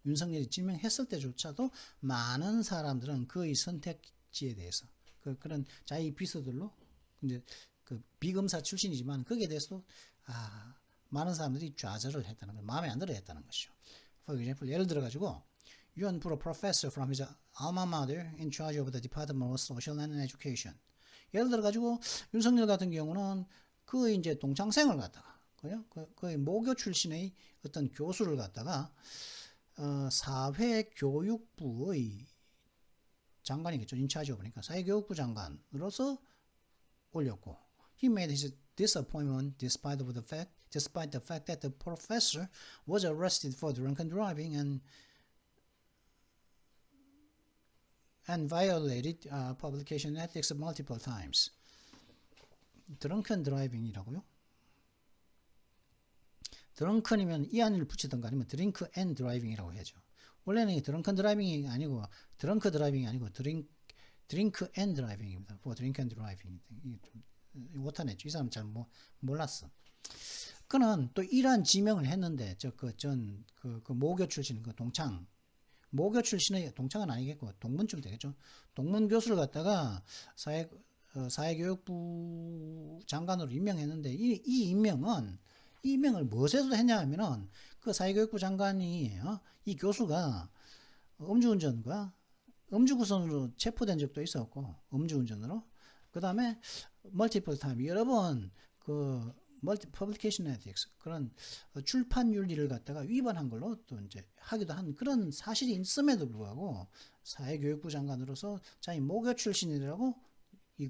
윤석열이 지명했을 때조차도 많은 사람들은 그의 선택지에 대해서 그런 자기 비서들로 이제 그 비검사 출신이지만 거기에 대해서도 많은 사람들이 좌절을 했다는 걸, 마음에 안 들어 했다는 것이죠. For example, 예를 들어 가지고 Yuan put a professor from his alma mater in charge of the Department of Social and Education. 예를 들어 가지고 윤석열 같은 경우는 그 이제 동창생을 갖다가 거의 모교 출신의 어떤 교수를 갖다가 사회교육부의 장관이겠죠. 인차지 보니까 사회교육부 장관으로서 올렸고, he made his disappointment despite the fact that the professor was arrested for drunken driving and violated publication ethics multiple times. drunken driving이라고요? 드렁큰이면 이안을 붙이던가 아니면 드링크 앤 드라이빙이라고 해야죠. 원래는 드렁큰 드라이빙이 아니고 드렁크 드라이빙이 아니고 드링크 앤 드라이빙입니다. for drink and driving. 이게 좀 오타냈죠. 이 사람 잘 몰랐어. 그는 또 이러한 지명을 했는데 그 모교 출신 그 동창 모교 출신의 동창은 아니겠고 동문쯤 되겠죠. 동문 교수를 갖다가 사회교육부 장관으로 임명했는데 이 임명을 무엇에서 했냐 하면은 그 사회교육부 장관이 이 교수가 음주구선으로 체포된 적도 있었고, 음주운전으로. 그 다음에 multiple time 여러 번 그 publication ethics 그런 출판 윤리를 갖다가 위반한 걸로 또 이제 하기도 한 그런 사실이 있음에도 불구하고 사회교육부 장관으로서 자기 모교 출신이라고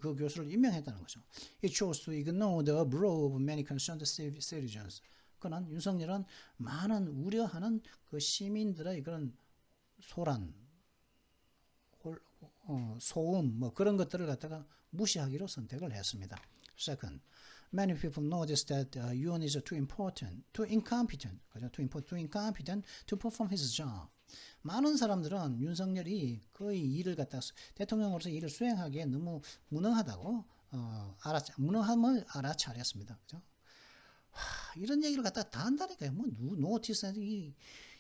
그 교수를 임명했다는 거죠. He chose to ignore the uproar of many concerned citizens. 그는 윤석열은 많은 우려하는 그 시민들의 그런 소란, 소음 뭐 그런 것들을 갖다가 무시하기로 선택을 했습니다. Second, many people notice that Yuan is too incompetent to perform his job. 많은 사람들은 윤석열이 거의 일을 갖다 대통령으로서 일을 수행하기에 너무 무능하다고 무능함을 알아차렸습니다. 그죠? 이런 얘기를 갖다 다 한다니까요. 뭐 노티스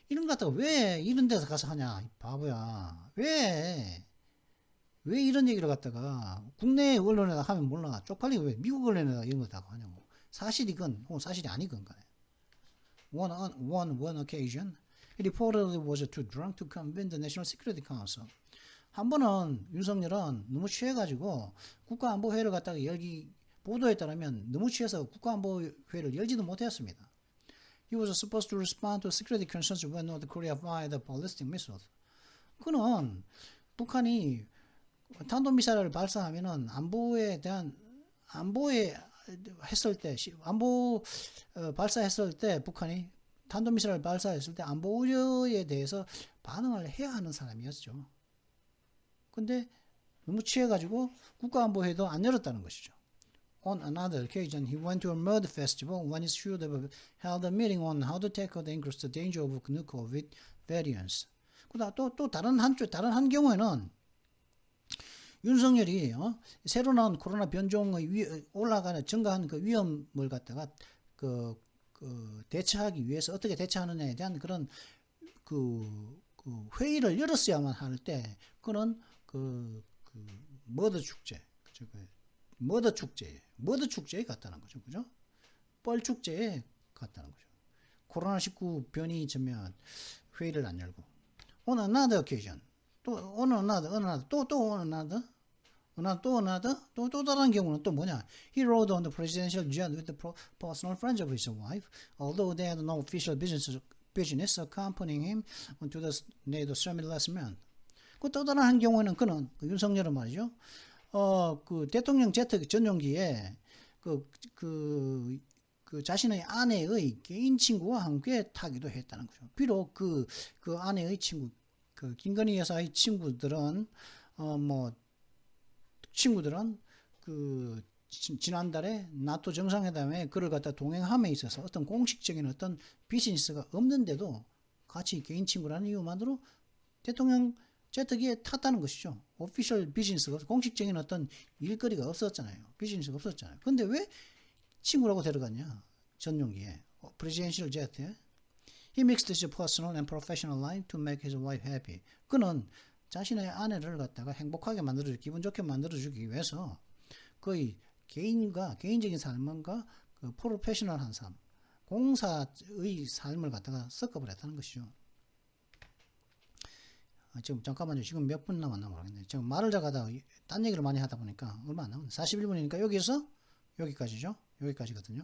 이런 거 갖다가 왜 이런 데서 가서 하냐, 이 바보야. 왜 이런 얘기를 갖다가 국내 언론에다 하면 몰라. 쪽팔리게 왜 미국 언론에다 이런 거 다 하냐고. 사실이건 혹은 사실이 아니건 간에. One occasion, he reportedly was too drunk to convene the National Security Council. 한 번은 윤석열은 너무 취해가지고 국가안보회의를 갖다가 보도에 따르면 너무 취해서 국가안보회의를 열지도 못했습니다. He was supposed to respond to security concerns when North Korea fired ballistic missiles. 그는 북한이 탄도미사일을 발사하면은 발사했을 때 북한이 탄도미사일을 발사했을 때 안보 우려에 대해서 반응을 해야 하는 사람이었죠. 근데 너무 취해가지고 국가안보회도 안 열었다는 것이죠. On another occasion, he went to a murder festival when he should have held a meeting on how to tackle the increased danger of new COVID variants. 또 다른 한 경우에는 윤석열이 새로 나온 코로나 변종의 증가한 그 위험을 갖다가 대처하기 위해서 어떻게 대처하느냐에 대한 그런 그 회의를 열었어야만 할 때 그는 머더 축제, 머더 축제에 갔다는 거죠, 그죠? 뻘 축제에 갔다는 거죠. 코로나19 변이 전면 회의를 안 열고. On another occasion, 또 다른 경우는 또 뭐냐? He rode on the presidential jet with the personal friends of his wife, although they had no official business accompanying him to the NATO summit last month. 또 다른 한 경우에는 그는 윤석열은 말이죠. 그 대통령 제트 전용기에 그 자신의 아내의 개인 친구와 함께 타기도 했다는 거죠. 비록 그 아내의 친구, 그 김건희 여사의 친구들은 그 지난달에 나토 정상회담에 그를 갖다 동행함에 있어서 어떤 공식적인 어떤 비즈니스가 없는데도 같이 개인 친구라는 이유만으로 대통령 제트기에 탔다는 것이죠. 오피셜 비즈니스가 공식적인 어떤 일거리가 없었잖아요. 비즈니스가 없었잖아요. 근데 왜 친구라고 데려갔냐? 전용기에 프레지던셜 제트에. He mixed his personal and professional life to make his wife happy. 그는 자신의 아내를 갖다가 행복하게 만들어주기, 기분 좋게 만들어주기 위해서 거의 개인적인 삶과 그 프로페셔널한 삶, 공사의 삶을 갖다가 섞어버렸다는 것이죠. 지금 잠깐만요. 지금 몇 분 남았나 모르겠네요. 지금 말을 잘하다가 딴 얘기를 많이 하다 보니까 얼마 안 남았네. 41분이니까 여기서 여기까지죠. 여기까지거든요.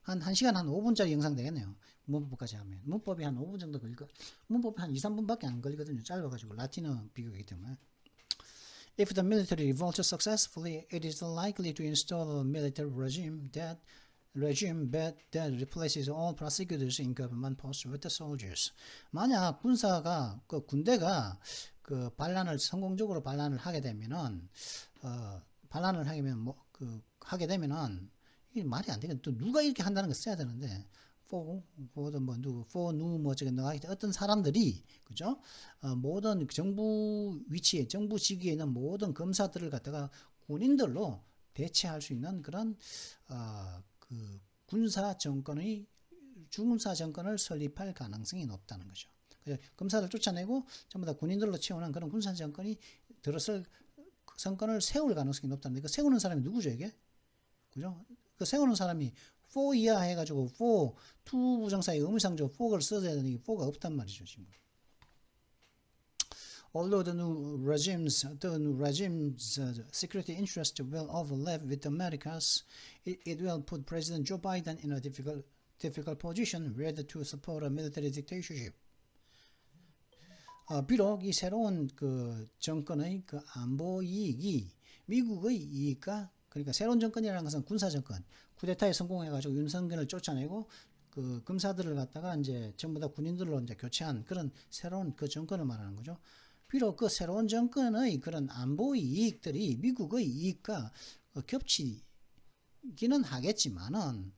한 1시간 한 5분짜리 영상 되겠네요. 문법까지 하면. 문법이 한 5분 정도 걸리고, 문법이 한 2, 3분밖에 안 걸리거든요. 짧아가지고, 라틴어 비교이기 때문에. If the military revolts successfully, it is likely to install a military regime that replaces all prosecutors in government posts with the soldiers. 만약 군대가 그 성공적으로 반란을 하게 되면은, 하게 되면은, 이게 말이 안 되겠네. 또 누가 이렇게 한다는 거 써야 되는데, 어떤 사람들이, 그죠? 모든 정부 위치에, 정부 직위에 있는 모든 검사들을 갖다가 군인들로 대체할 수 있는 그런, 군사 정권을 설립할 가능성이 높다는 거죠. 그래서 검사를 쫓아내고 전부 다 군인들로 채우는 그런 군사 정권이 정권을 세울 가능성이 높다는데, 그 세우는 사람이 누구죠, 이게? 그죠? 그 세우는 사람이 4 이하 해가지고 2 부정사의 의무상조 4를 써야 되는데 4가 없단 말이죠, 지금. Although the new regime's security interests will overlap with America's, it will put President Joe Biden in a difficult position whether to support a military dictatorship. 비록 이 새로운 그 정권의 그 안보 이익이 미국의 이익과, 그러니까 새로운 정권이라는 것은 군사 정권, 쿠데타에 성공해가지고 윤석열을 쫓아내고 그 검사들을 갖다가 이제 전부 다 군인들로 이제 교체한 그런 새로운 그 정권을 말하는 거죠. 비록 그 새로운 정권의 그런 안보 이익들이 미국의 이익과 겹치기는 하겠지만은,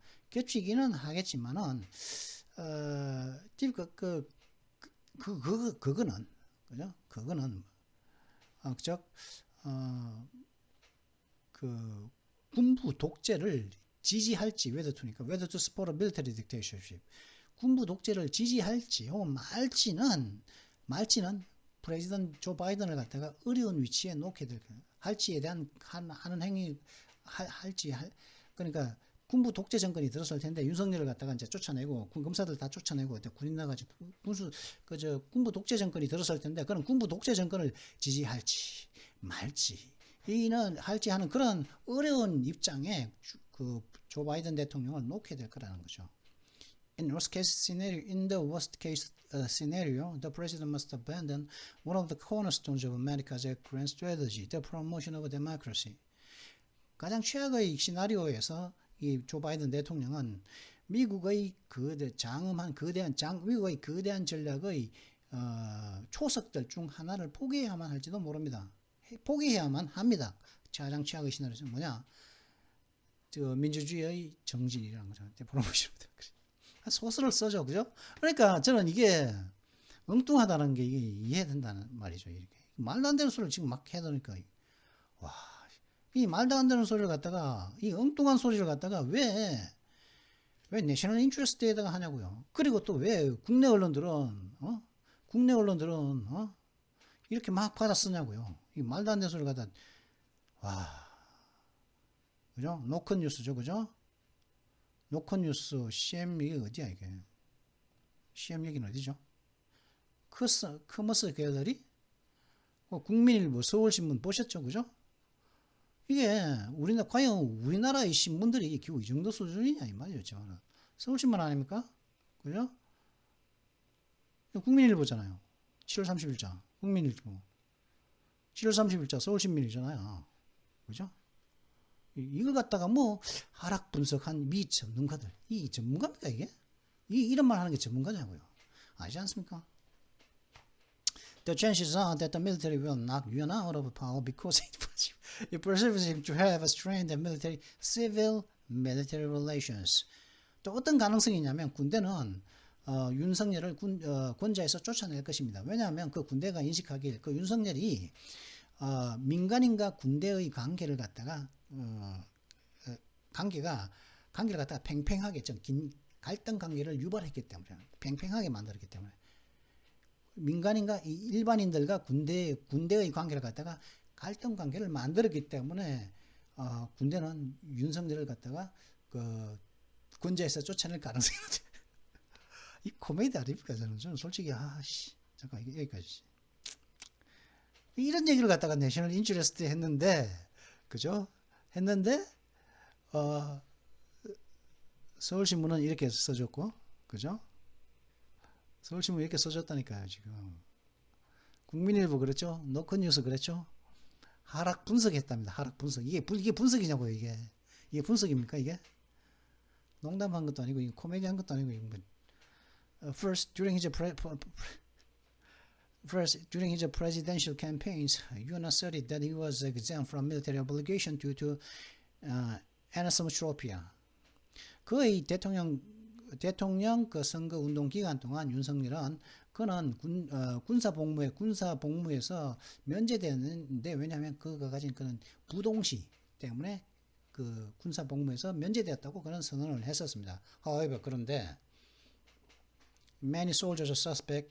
그거는, 그죠? 그거는, 그 군부 독재를 지지할지 whether to support a military dictatorship, 군부 독재를 지지할지 혹은 말지는 프레지던트 조 바이든을 갖다가 어려운 위치에 놓게 될 거예요. 할지에 대한 하는 행위 그러니까 군부 독재 정권이 들었을 텐데 윤석열을 갖다가 이제 쫓아내고 검사들 다 쫓아내고 군인 나가지고 군부 독재 정권이 들었을 텐데, 그런 군부 독재 정권을 지지할지 말지 할지 하는 그런 어려운 입장에 그 조 바이든 대통령을 놓게 될 거라는 거죠. In the worst case scenario, the president must abandon one of the cornerstones of America's grand strategy, the promotion of democracy. 가장 최악의 시나리오에서 이 조 바이든 대통령은 미국의 미국의 거대한 전략의 초석들 중 하나를 포기해야만 할지도 모릅니다. 포기해야만 합니다. 가장 최악의 시나리오는 뭐냐? 민주주의의 정진이라는 거죠. 보시면 소설을 써죠, 그죠? 그러니까 저는 이게 엉뚱하다는 게 이게 이해된다는 말이죠. 이렇게 말도 안 되는 소리를 지금 막 해놓으니까 와, 이 말도 안 되는 소리를 갖다가 이 엉뚱한 소리를 갖다가 왜 내셔널 인트레스트에다가 하냐고요. 그리고 또 왜 국내 언론들은 이렇게 막 받아 쓰냐고요. 이 말도 안 되는 소리를 갖다 와, 그죠? 노컷 뉴스죠, 그죠? 노컷 뉴스 CM 이게 어디야 이게? CM 여기는 어디죠? 커머스 갤러리? 국민일보, 서울신문 보셨죠, 그죠? 이게 과연 우리나라의 신문들이 겨우 이 정도 수준이냐 이 말이었죠. 서울신문 아닙니까? 그죠? 국민일보잖아요. 7월 30일자 국민일보, 7월 30일자 서울신문이잖아요. 그죠? 이걸 갖다가 하락 분석한 미 전문가들, 이 전문가입니까 이게? 이런 말 하는 게 전문가냐고요. 아시지 않습니까? The chances are that the military will knock Yuan out of power because it perceives him to have a strained civil military relations. 또 어떤 가능성이 있냐면 군대는 윤석열을 권좌에서 쫓아낼 것입니다. 왜냐하면 그 군대가 인식하기에 그 윤석열이 민간인과 군대의 관계를 갖다가 관계를 갖다가 팽팽하게 긴 갈등 관계를 유발했기 때문에 팽팽하게 만들었기 때문에 민간인과 일반인들과 군대의 관계를 갖다가 갈등 관계를 만들었기 때문에 군대는 윤석열을 갖다가 권좌에서 쫓아낼 가능성이 있죠. 이 코미디 아닙니까? 저는 솔직히 잠깐 여기까지 이런 얘기를 갖다가 내셔널 인터레스트 했는데 그죠? 했는데 서울신문은 이렇게 써줬고 그죠? 서울신문 이렇게 써줬다니까요. 지금 국민일보 그랬죠? 노컷뉴스 그랬죠? 하락 분석했답니다. 하락 분석. 이게 분석이냐고요. 이게 분석입니까? 이게 농담한 것도 아니고 이게 코미디한 것도 아니고 이거 First, during his presidential campaigns, Yoon asserted that he was exempt from military obligation due to anosmotropia. 그의 대통령 그 선거 운동 기간 동안 윤석열은 그는 군사 복무에서 면제되는데 왜냐하면 그가 가진 그는 부동시 때문에 그 군사 복무에서 면제되었다고 그런 선언을 했었습니다. However, 그런데 many soldiers suspect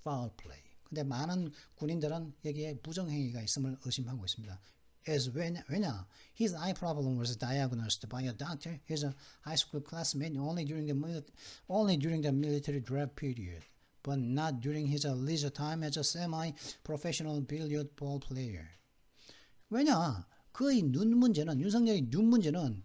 foul play. 근데 많은 군인들은 여기에 부정행위가 있음을 의심하고 있습니다. 왜냐? His eye problem was diagnosed by a doctor. He's a high school classmate only during the military draft period, but not during his leisure time as a semi-professional billiard ball player. 왜냐? 그의 눈 문제는 윤석열의 눈 문제는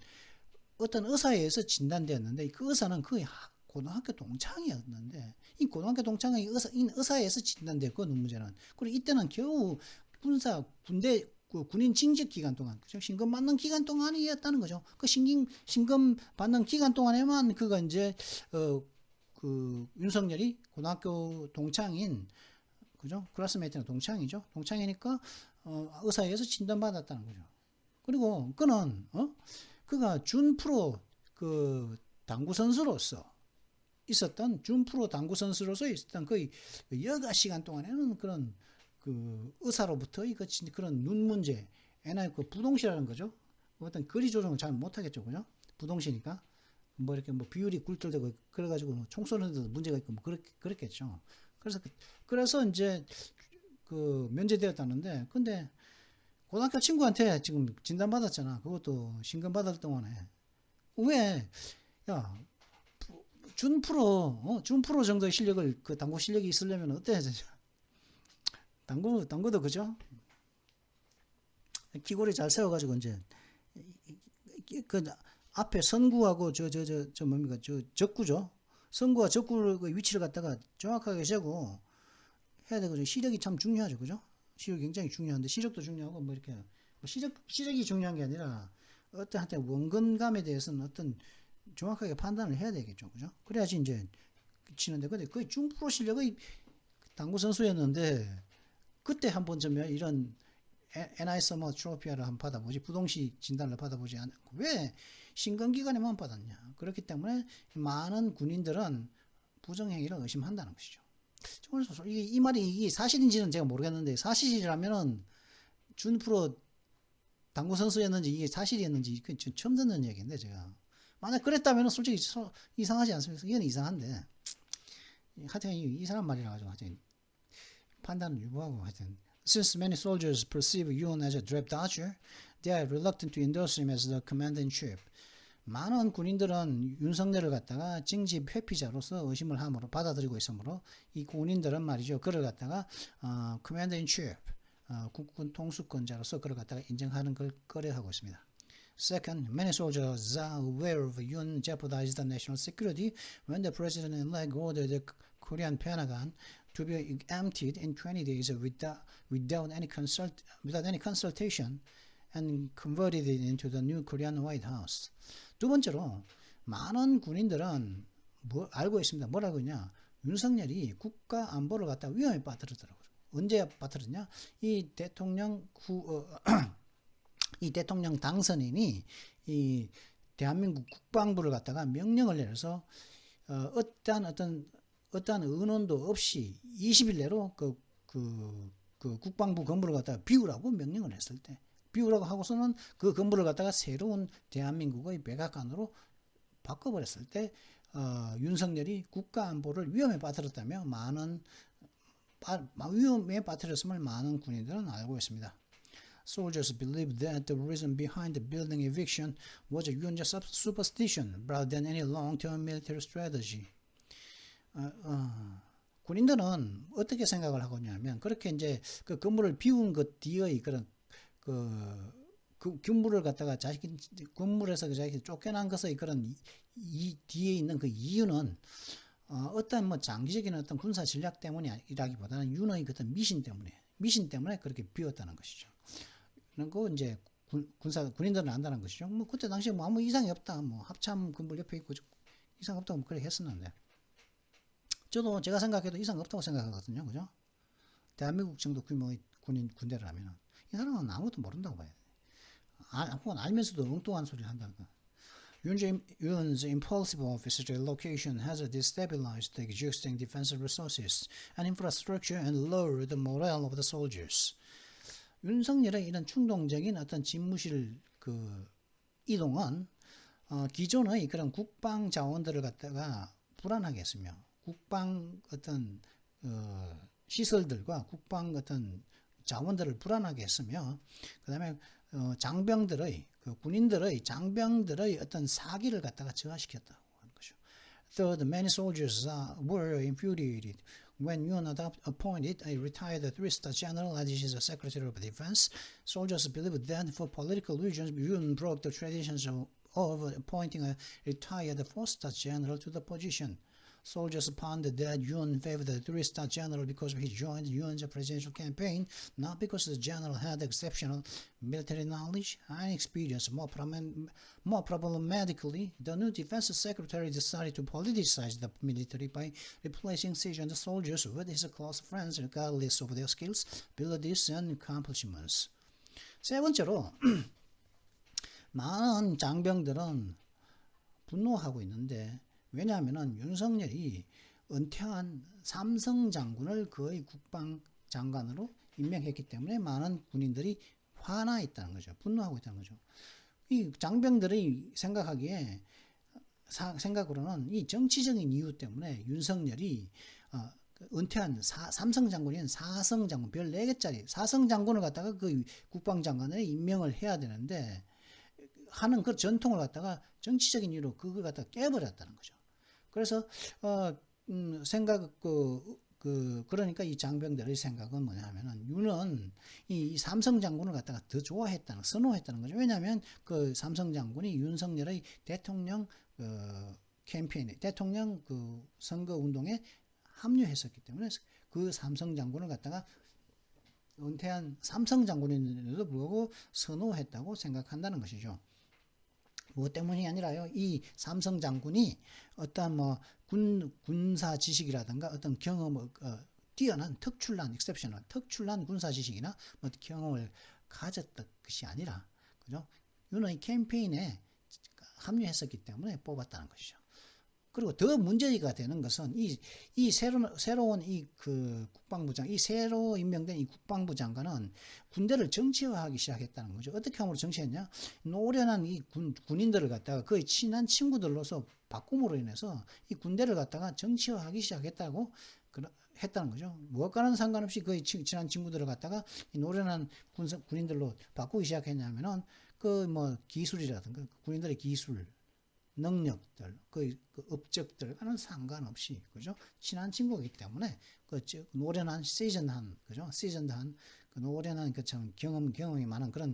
어떤 의사에 의해서 진단되었는데 그 의사는 그의 고등학교 동창이었는데 이 고등학교 동창의 의사에서 진단된 그 눈 문제는 그리고 이때는 겨우 군대 군인 징집 기간 동안 그죠? 신검 받는 기간 동안이었다는 거죠. 그 신검 받는 기간 동안에만 그가 이제 그 윤석열이 고등학교 동창인 그죠? 클래스메이트는 동창이죠. 동창이니까 의사에 의해서 진단받았다는 거죠. 그리고 그가 준프로 그 당구 선수로서 있었던 준프로 당구 선수로서 있었던 거의 여가 시간 동안에는 그런 그 의사로부터의 그런 눈 문제, 그 부동시라는 거죠. 어떤 거리 조정을 잘 못하겠죠, 그죠? 부동시니까 이렇게 비율이 굴절되고 그래가지고 총 쏘는데도 문제가 있고 그랬겠죠. 그래서 이제 그 면제되었다는데, 근데 고등학교 친구한테 지금 진단 받았잖아. 그것도 신금 받을 동안에 왜 준프로 정도의 실력을 그 당구 실력이 있으려면 어때야 되죠? 당구도 그죠? 기골이 잘 세워가지고 이제 그 앞에 선구하고 뭡니까 적구죠. 선구와 적구 그 위치를 갖다가 정확하게 세고 해야 되거든요. 시력이 참 중요하죠, 그죠? 시력이 굉장히 중요한데 시력도 중요하고 이렇게 시력이 중요한 게 아니라 어떤 원근감에 대해서는 어떤 정확하게 판단을 해야 되겠죠, 그죠? 그래야지 이제 치는데, 근데 거의 준프로 실력의 당구 선수였는데 그때 한번 좀 이런 NI 서머 트로피아를 한번 받아보지, 부동시 진단을 받아보지 않고 왜 신근기간에만 받았냐? 그렇기 때문에 많은 군인들은 부정행위를 의심한다는 것이죠. 이 말이 이게 사실인지는 제가 모르겠는데, 사실이라면은 준프로 당구 선수였는지 이게 사실이었는지 처음 듣는 얘기인데, 제가 만약 그랬다면 솔직히 이상하지 않습니까? 이건 이상한데, 하여튼 이 사람 말이라 가지고 하여튼 판단은 유보하고, 하여튼 since many soldiers perceive Yoon as a draft dodger, they are reluctant to endorse him as the commander-in-chief. 많은 군인들은 윤석열을 갖다가 징집 회피자로서 의심을 함으로 받아들이고 있으므로 이 군인들은 말이죠, 그를 갖다가 commander-in-chief, 국군 통수권자로서 그를 갖다가 인정하는 걸 꺼려하고 있습니다. Second, many soldiers are aware of Yoon jeopardized the national security when the president-elect ordered the Korean Pentagon to be emptied in 20 days without any consultation and converted it into the new Korean White House. 두 번째로, 많은 군인들은 알고 있습니다. 뭐라고 하냐? 윤석열이 국가 안보를 갖다 위험에 빠뜨리더라고요. 언제 빠뜨렸냐? 이 대통령 당선인이 이 대한민국 국방부를 갖다가 명령을 내려서 어떠한 의논도 없이 20일 내로 그 국방부 건물을 갖다가 비우라고 명령을 했을 때, 비우라고 하고서는 그 건물을 갖다가 새로운 대한민국의 백악관으로 바꿔버렸을 때, 윤석열이 국가 안보를 위험에 빠뜨렸다며 위험에 빠뜨렸음을 많은 군인들은 알고 있습니다. Soldiers believed that the reason behind the building eviction was a Yoon superstition rather than any long-term military strategy. 군인들은 어떻게 생각을 하고 있냐면, 그렇게 이제 그 건물을 비운 것 뒤의 그런 그 건물을 갖다가 건물에서 자식이 쫓겨난 것의 그런 이 뒤에 있는 그 이유는 어떤 뭐 장기적인 어떤 군사 전략 때문이라기보다는 윤의 어떤 미신 때문에 그렇게 비웠다는 것이죠. 그리고 이제 군인들은 안다는 것이죠. 뭐 그때 당시에 뭐 아무 이상이 없다, 뭐 합참 건물 옆에 있고 이상 없다고 그렇게 했었는데, 저도 제가 생각해도 이상 없다고 생각하거든요, 그죠? 대한민국 정도 규모의 군대라면 이 사람은 아무것도 모른다고 봐야 돼. 혹은 알면서도 엉뚱한 소리를 한다니까. Yoon's impulsive officer relocation has destabilized the existing defensive resources and infrastructure and lowered the morale of the soldiers. 윤석열의 이런 충동적인 어떤 집무실 이동은 기존의 그런 국방 자원들을 갖다가 불안하게 했으며, 국방 어떤 시설들과 국방 어떤 자원들을 불안하게 했으며, 그 다음에 군인들의 장병들의 어떤 사기를 갖다가 저하시켰다고 하는 것이죠. Third, many soldiers were infuriated when Yoon appointed a retired three-star general as his Secretary of Defense. Soldiers believed that for political reasons, Yoon broke the traditions of appointing a retired four-star general to the position. Soldiers pondered that Yoon favored the three-star general because he joined Yoon's presidential campaign, not because the general had exceptional military knowledge and experience. More problematically, the new defense secretary decided to politicize the military by replacing seasoned soldiers with his close friends, regardless of their skills, abilities, and accomplishments. 세 번째로, 많은 장병들은 분노하고 있는데, 왜냐하면 윤석열이 은퇴한 삼성 장군을 거의 국방장관으로 임명했기 때문에 많은 군인들이 화나 있다는 거죠. 분노하고 있다는 거죠. 이 장병들이 생각으로는 이 정치적인 이유 때문에 윤석열이 은퇴한 삼성 장군인 사성 장군, 별 4개짜리 사성 장군을 갖다가 그 국방장관에 임명을 해야 되는데, 하는 그 전통을 갖다가 정치적인 이유로 그걸 갖다가 깨버렸다는 거죠. 그래서 그러니까 이 장병들의 생각은 뭐냐면은, 윤은 이 삼성 장군을 갖다가 더 선호했다는 거죠. 왜냐하면 그 삼성 장군이 윤석열의 대통령 대통령 선거 운동에 합류했었기 때문에 그 삼성 장군을 갖다가 은퇴한 삼성 장군인데도 불구하고 선호했다고 생각한다는 것이죠. 뭐 때문이 아니라요. 이 삼성 장군이 어떤 뭐 군사 지식이라든가 어떤 경험을 뛰어난 특출난 exceptional 특출난 군사 지식이나 뭐 경험을 가졌던 것이 아니라 그죠? 윤의 캠페인에 합류했었기 때문에 뽑았다는 것이죠. 그리고 더 문제가 되는 것은 이 새로운 이 그 국방부장, 이 새로 임명된 이 국방부 장관은 군대를 정치화하기 시작했다는 거죠. 어떻게 함으로 정치했냐? 노련한 이 군인들을 갖다가 거의 친한 친구들로서 바꿈으로 인해서 이 군대를 갖다가 정치화하기 시작했다고 했다는 거죠. 무엇과는 상관없이 거의 친한 친구들을 갖다가 이 노련한 군인들로 바꾸기 시작했냐면은 그 뭐 기술이라든가 군인들의 기술 능력들, 그 업적들과는 상관없이, 그죠? 친한 친구이기 때문에, 노련한, 그죠? 시즌한, 그 노련한, 그 참, 경험이 많은 그런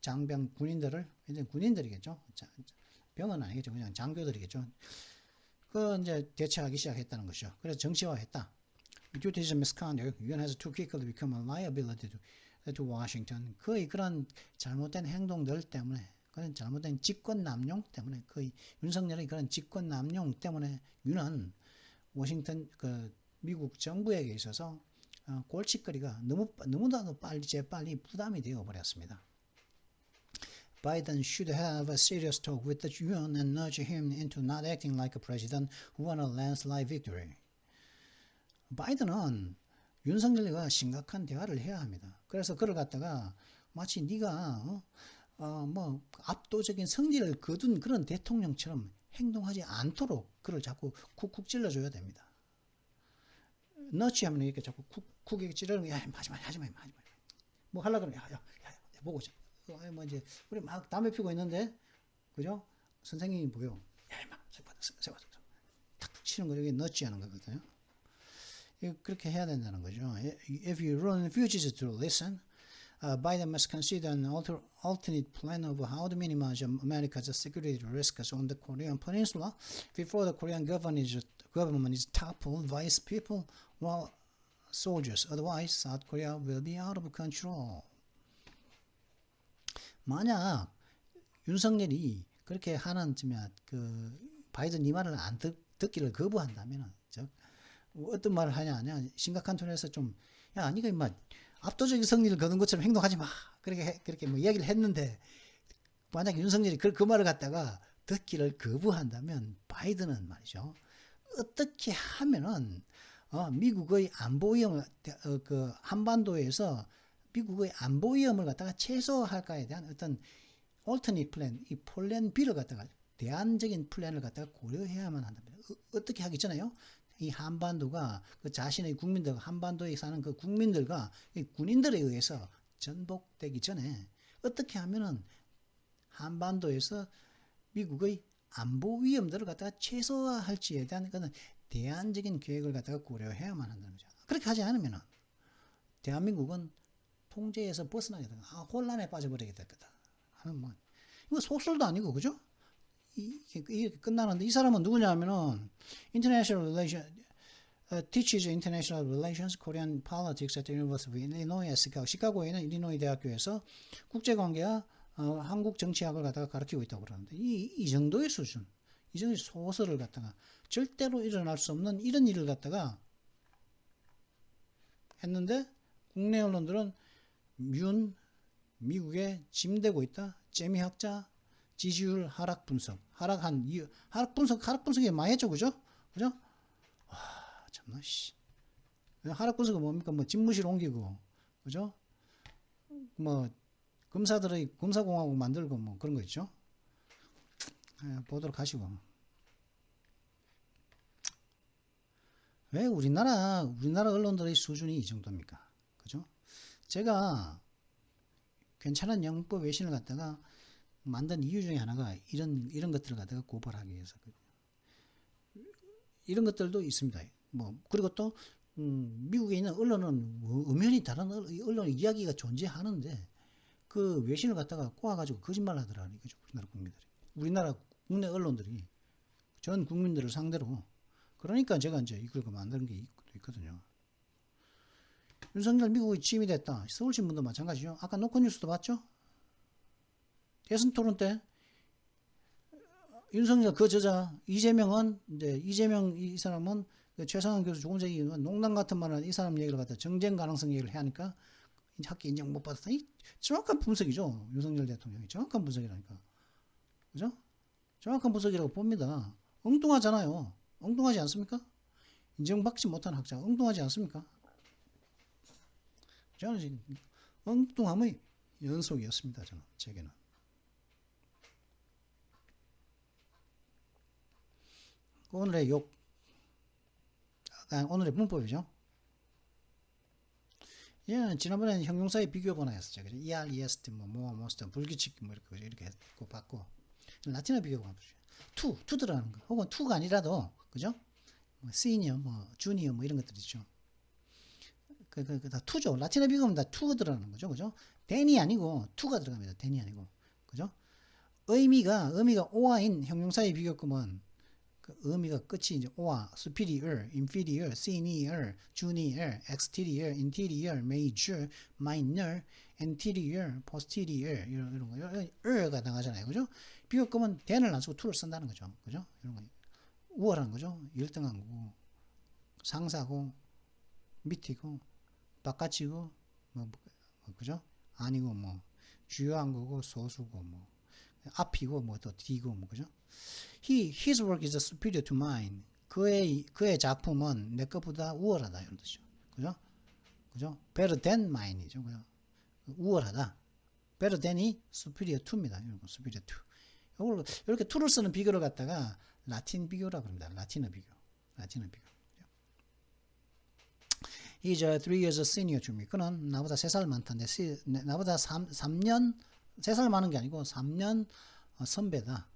장병 군인들을, 이제 군인들이겠죠? 병은 아니겠죠. 그냥 장교들이겠죠. 이제 대처하기 시작했다는 것이죠. 그래서 정치화했다. Due to his misconduct, Yuan has too quickly become a liability to Washington. 거의 그런 잘못된 행동들 때문에, 그런 잘못된 직권 남용 때문에 거의 윤석열의 그런 직권 남용 때문에 윤은 워싱턴 미국 정부에게 있어서 골칫거리가 너무나도 재빨리 부담이 되어 버렸습니다. Biden should have a serious talk with the Yuan and nudge him into not acting like a president who won a landslide victory. 바이든은 윤석열과 심각한 대화를 해야 합니다. 그래서 그를 갖다가 마치 네가 뭐 압도적인 승리를 거둔 그런 대통령처럼 행동하지 않도록 그를 자꾸 쿡쿡 찔러줘야 됩니다. 너치 하면 이렇게 자꾸 쿡쿡 찔러는 야 하지마 뭐 하려고 그러면 야 보고 있어. 뭐 이제 우리 막 담배 피고 있는데 그죠? 선생님이 보여. 야 임마 세워 탁 치는 거 이게 너치 하는 거거든요. 그렇게 해야 된다는 거죠. If you run fugitives to listen, Biden must consider an alternate plan of how to minimize America's security risks on the Korean Peninsula before the Korean government is toppled by its people while soldiers. Otherwise, South Korea will be out of control. 만약 윤석열이 그렇게 하는 바이든 이 말을 안 듣기를 거부한다면, 즉 어떤 말을 하냐, 심각한 톤에서 야, 니가 임마 압도적인 승리를 거둔 것처럼 행동하지 마. 그렇게 뭐 이야기를 했는데, 만약 윤석열이 그 말을 갖다가 듣기를 거부한다면, 바이든은 말이죠. 어떻게 하면은, 미국의 안보 위험, 한반도에서 미국의 안보 위험을 갖다가 최소화할까에 대한 어떤 alternate plan, 이 플랜 B를 갖다가, 대안적인 플랜을 갖다가 고려해야만 한답니다. 어떻게 하기 전에요? 이 한반도가 자신의 국민들, 한반도에 사는 그 국민들과 군인들에 의해서 전복되기 전에 어떻게 하면은 한반도에서 미국의 안보 위험들을 갖다가 최소화할지에 대한 그런 대안적인 계획을 갖다가 고려해야만 한다는 거죠. 그렇게 하지 않으면은 대한민국은 통제에서 벗어나게 되다. 혼란에 빠져버리게 될 거다. 하는 뭐 이거 소설도 아니고 그죠? 이게 끝나는데 이 사람은 누구냐 하면은 International Relations teaches International Relations, Korean Politics at the University of Illinois 시카고에 있는 일리노이 대학교에서 국제관계와 한국 정치학을 갖다가 가르치고 있다고 그러는데 이 정도의 수준, 이 정도의 소설을 갖다가 절대로 일어날 수 없는 이런 일을 갖다가 했는데 국내 언론들은 미국에 짐되고 있다. 재미학자 지지율 하락 분석. 하락 분석이 많이 했죠. 그죠? 와, 참나, 하락 분석은 뭡니까? 뭐, 집무실 옮기고, 그죠? 뭐, 검사들의 검사공화국 만들고, 뭐, 그런 거 있죠? 보도록 하시고. 왜 우리나라 언론들의 수준이 이 정도입니까? 그죠? 제가 괜찮은 영법 외신을 갖다가 만든 이유 중에 하나가 이런 것들을 갖다가 고발하기 위해서 이런 것들도 있습니다. 뭐 그리고 또 미국에 있는 언론은 엄연히 다른 언론 이야기가 존재하는데 그 외신을 갖다가 꼬아가지고 거짓말 하더라 이거죠. 우리나라 국내 언론들이 전 국민들을 상대로 그러니까 제가 이제 이걸 만드는 게 있거든요. 윤석열 미국의 취임이 됐다. 서울신문도 마찬가지죠. 아까 노컷뉴스도 봤죠? 대선 토론 때 윤석열 그 저자 이재명은 이제 이재명 이 사람은 그 최상환 교수 조금 전에 농담 같은 말은 이 사람 얘기를 갖다 정쟁 가능성 얘기를 해 하니까 이제 학교 인정 못 받았다. 이 정확한 분석이죠. 윤석열 대통령이 정확한 분석이라니까. 그죠? 정확한 분석이라고 봅니다. 엉뚱하잖아요. 엉뚱하지 않습니까? 인정받지 못한 학자 엉뚱하지 않습니까? 저는 지금 엉뚱함의 연속이었습니다. 저는 제게는. 오늘의 욕, 오늘의 문법이죠. 예, 지난번에는 형용사의 비교 번호였었죠. 그죠? ER, EST, 불규칙, 이렇게 했고, 받고. 라틴어 비교 번호. to 들어가는 거. 혹은 to가 아니라도, 그죠? senior, junior, 이런 것들 있죠. 다 to죠. 라틴어 비교하면 다 to 들어가는 거죠. 그죠? then이 아니고, to가 들어갑니다. then이 아니고. 그죠? 의미가 oa인 형용사의 비교급은 그 의미가 끝이 이제 or, superior, inferior, senior, junior, exterior, interior, major, minor, anterior, posterior 이런 거 가 나가잖아요. 그죠? 비교급은 then을 안 쓰고 to를 쓴다는 거죠. 그죠? 이런 거 우월한 거죠. 1등한 거고 상사고 밑이고 바깥이고 그죠? 아니고 주요한 거고 소수고 앞이고 또 뒤고 그죠? His work is superior to mine. 그의 작품은 내 것보다 우월하다 이런 뜻이죠. 그죠? Better than mine이죠. 그죠? 우월하다. Better than이 superior to입니다. 이런 거 superior to. 이걸 이렇게 to를 쓰는 비교를 갖다가 라틴 비교라고 합니다. 라틴어 비교. He's 3 years senior to me. 그는 나보다 3살 많다는데 나보다 3년 3살 많은 게 아니고 3년 선배다.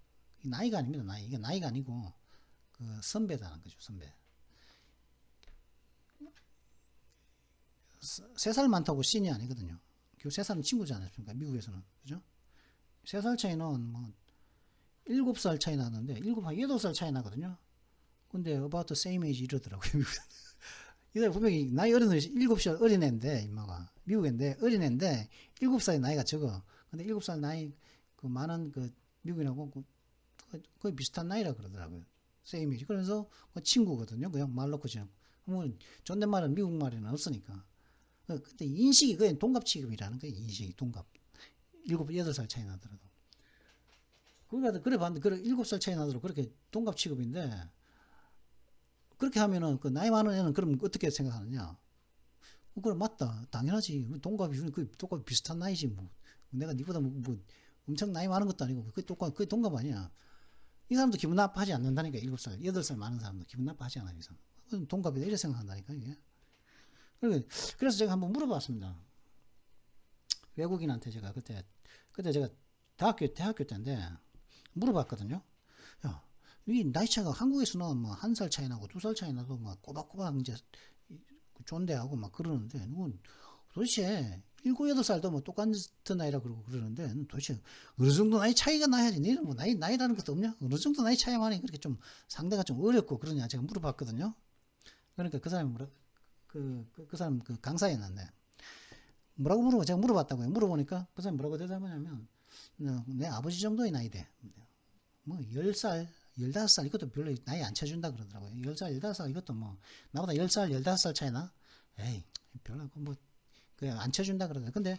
나이가 아닙니다. 이게 나이가 아니고 그 선배다는 거죠. 선배. 3살 많다고 신이 아니거든요. 그 3살은 친구지 않습니까? 미국에서는. 그죠? 3살 차이는 7살 차이 나는데 8살 차이 나거든요. 근데 about the same age 이러더라고요. 이게 분명히 나이 어린 7살 어린애인데 임마가 미국인데 어린애인데 7살의 나이가 적어. 근데 7살 나이 그 많은 그 미국인하고 거의 비슷한 나이라 그러더라고요. same age. 그래서 친구거든요. 그냥 말 놓고 지금 존댓말은 미국 말에는 없으니까. 그때 인식이 그냥 동갑 취급이라는 거예요. 인식이 동갑. 7, 8살 차이 나더라도. 그래 봤는데, 7살 차이 나더라도 그렇게 동갑 취급인데, 그렇게 하면은 그 나이 많은 애는 그럼 어떻게 생각하느냐? 그래, 맞다. 당연하지. 동갑이, 똑같이 비슷한 나이지. 내가 니보다 엄청 나이 많은 것도 아니고, 그게 동갑 아니야. 이 사람도 기분 나빠하지 않는다니까. 7살, 8살 많은 사람도 기분 나빠하지 않아요. 이 사람. 동갑이다. 이렇게 생각한다니까, 이게. 그래서 제가 한번 물어봤습니다. 외국인한테 제가 그때 제가 대학교 때인데 물어봤거든요. 야, 이 나이 차가 한국에서는 1살 차이 나고 2살 차이 나도 꼬박꼬박 이제 존대하고 그러는데 누군 도대체 7, 8살도 똑같은 나이라 그러는데 도대체 어느 정도 나이 차이가 나야지. 너는 나이라는 것도 없냐? 어느 정도 나이 차이가 많이 그렇게 좀 상대가 좀 어렵고 그러냐 제가 물어봤거든요. 그러니까 그 사람이 그 사람 그 강사였는데 뭐라고 제가 물어봤다고요. 물어보니까 그 사람이 뭐라고 대답하냐면 내 아버지 정도의 나이 돼. 10살 15살 이것도 별로 나이 안 쳐준다 그러더라고요. 10살 15살 이것도 나보다 10살 15살 차이나 에이 별로 그냥 안 쳐준다 그러더라고요. 근데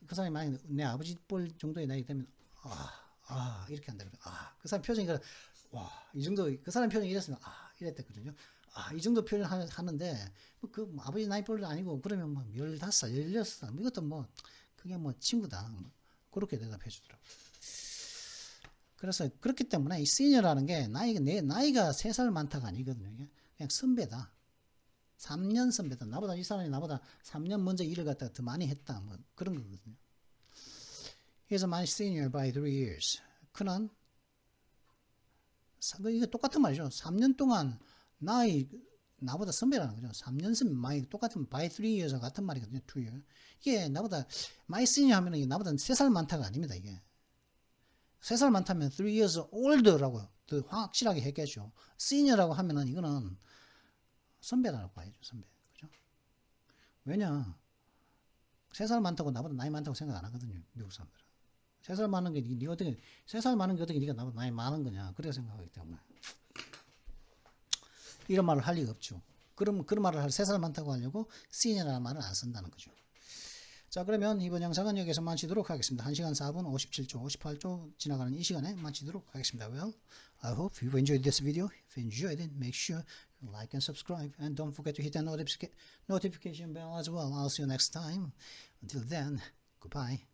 그 사람이 만약에 내 아버지 뻘 정도의 나이 되면 이렇게 한다 그래요. 그 사람 표정이 이 정도 그 사람 표정이 이랬으면 이랬댔거든요. 이 정도 표현을 하는데 그 아버지 나이뻘도 아니고 그러면 15살 16살 이것도 그게 친구다 그렇게 대답해 주더라고요. 그래서 그렇기 때문에 이 시니어라는 게 나이가 3살 많다가 아니거든요. 그냥 선배다. 3년 선배다. 이 사람이 나보다 3년 먼저 일을 갖다가 더 많이 했다. 그런 거거든요. He's my senior by 3 years. 그는 이게 똑같은 말이죠. 3년 동안 나보다 선배라는 거죠. 3년 선배, 똑같은 by 3 years 같은 말이거든요. 2 year. 이게 나보다 my senior 하면은 나보다 3살 많다가 아닙니다. 이게 3살 많다면 3 years older라고 더 확실하게 했겠죠. senior라고 하면은 이거는 선배라고 봐야죠. 선배. 그죠? 왜냐? 3살 많다고 나보다 나이 많다고 생각 안 하거든요. 미국 사람들은. 세 살 많은 게 니 어떻게 3살 많은 게 어떻게 네가 나보다 많이 많은 거냐 그렇게 생각하기 때문에 이런 말을 할 리가 없죠. 그런 말을 할 3살 많다고 하려고 senior라는 말을 안 쓴다는 거죠. 자, 그러면 이번 영상은 여기서 마치도록 하겠습니다. 1시간 4분 57초 58초 지나가는 이 시간에 마치도록 하겠습니다. Well, I hope you enjoyed this video. If you enjoyed it, make sure you like and subscribe and don't forget to hit the notification bell as well. I'll see you next time. Until then, goodbye.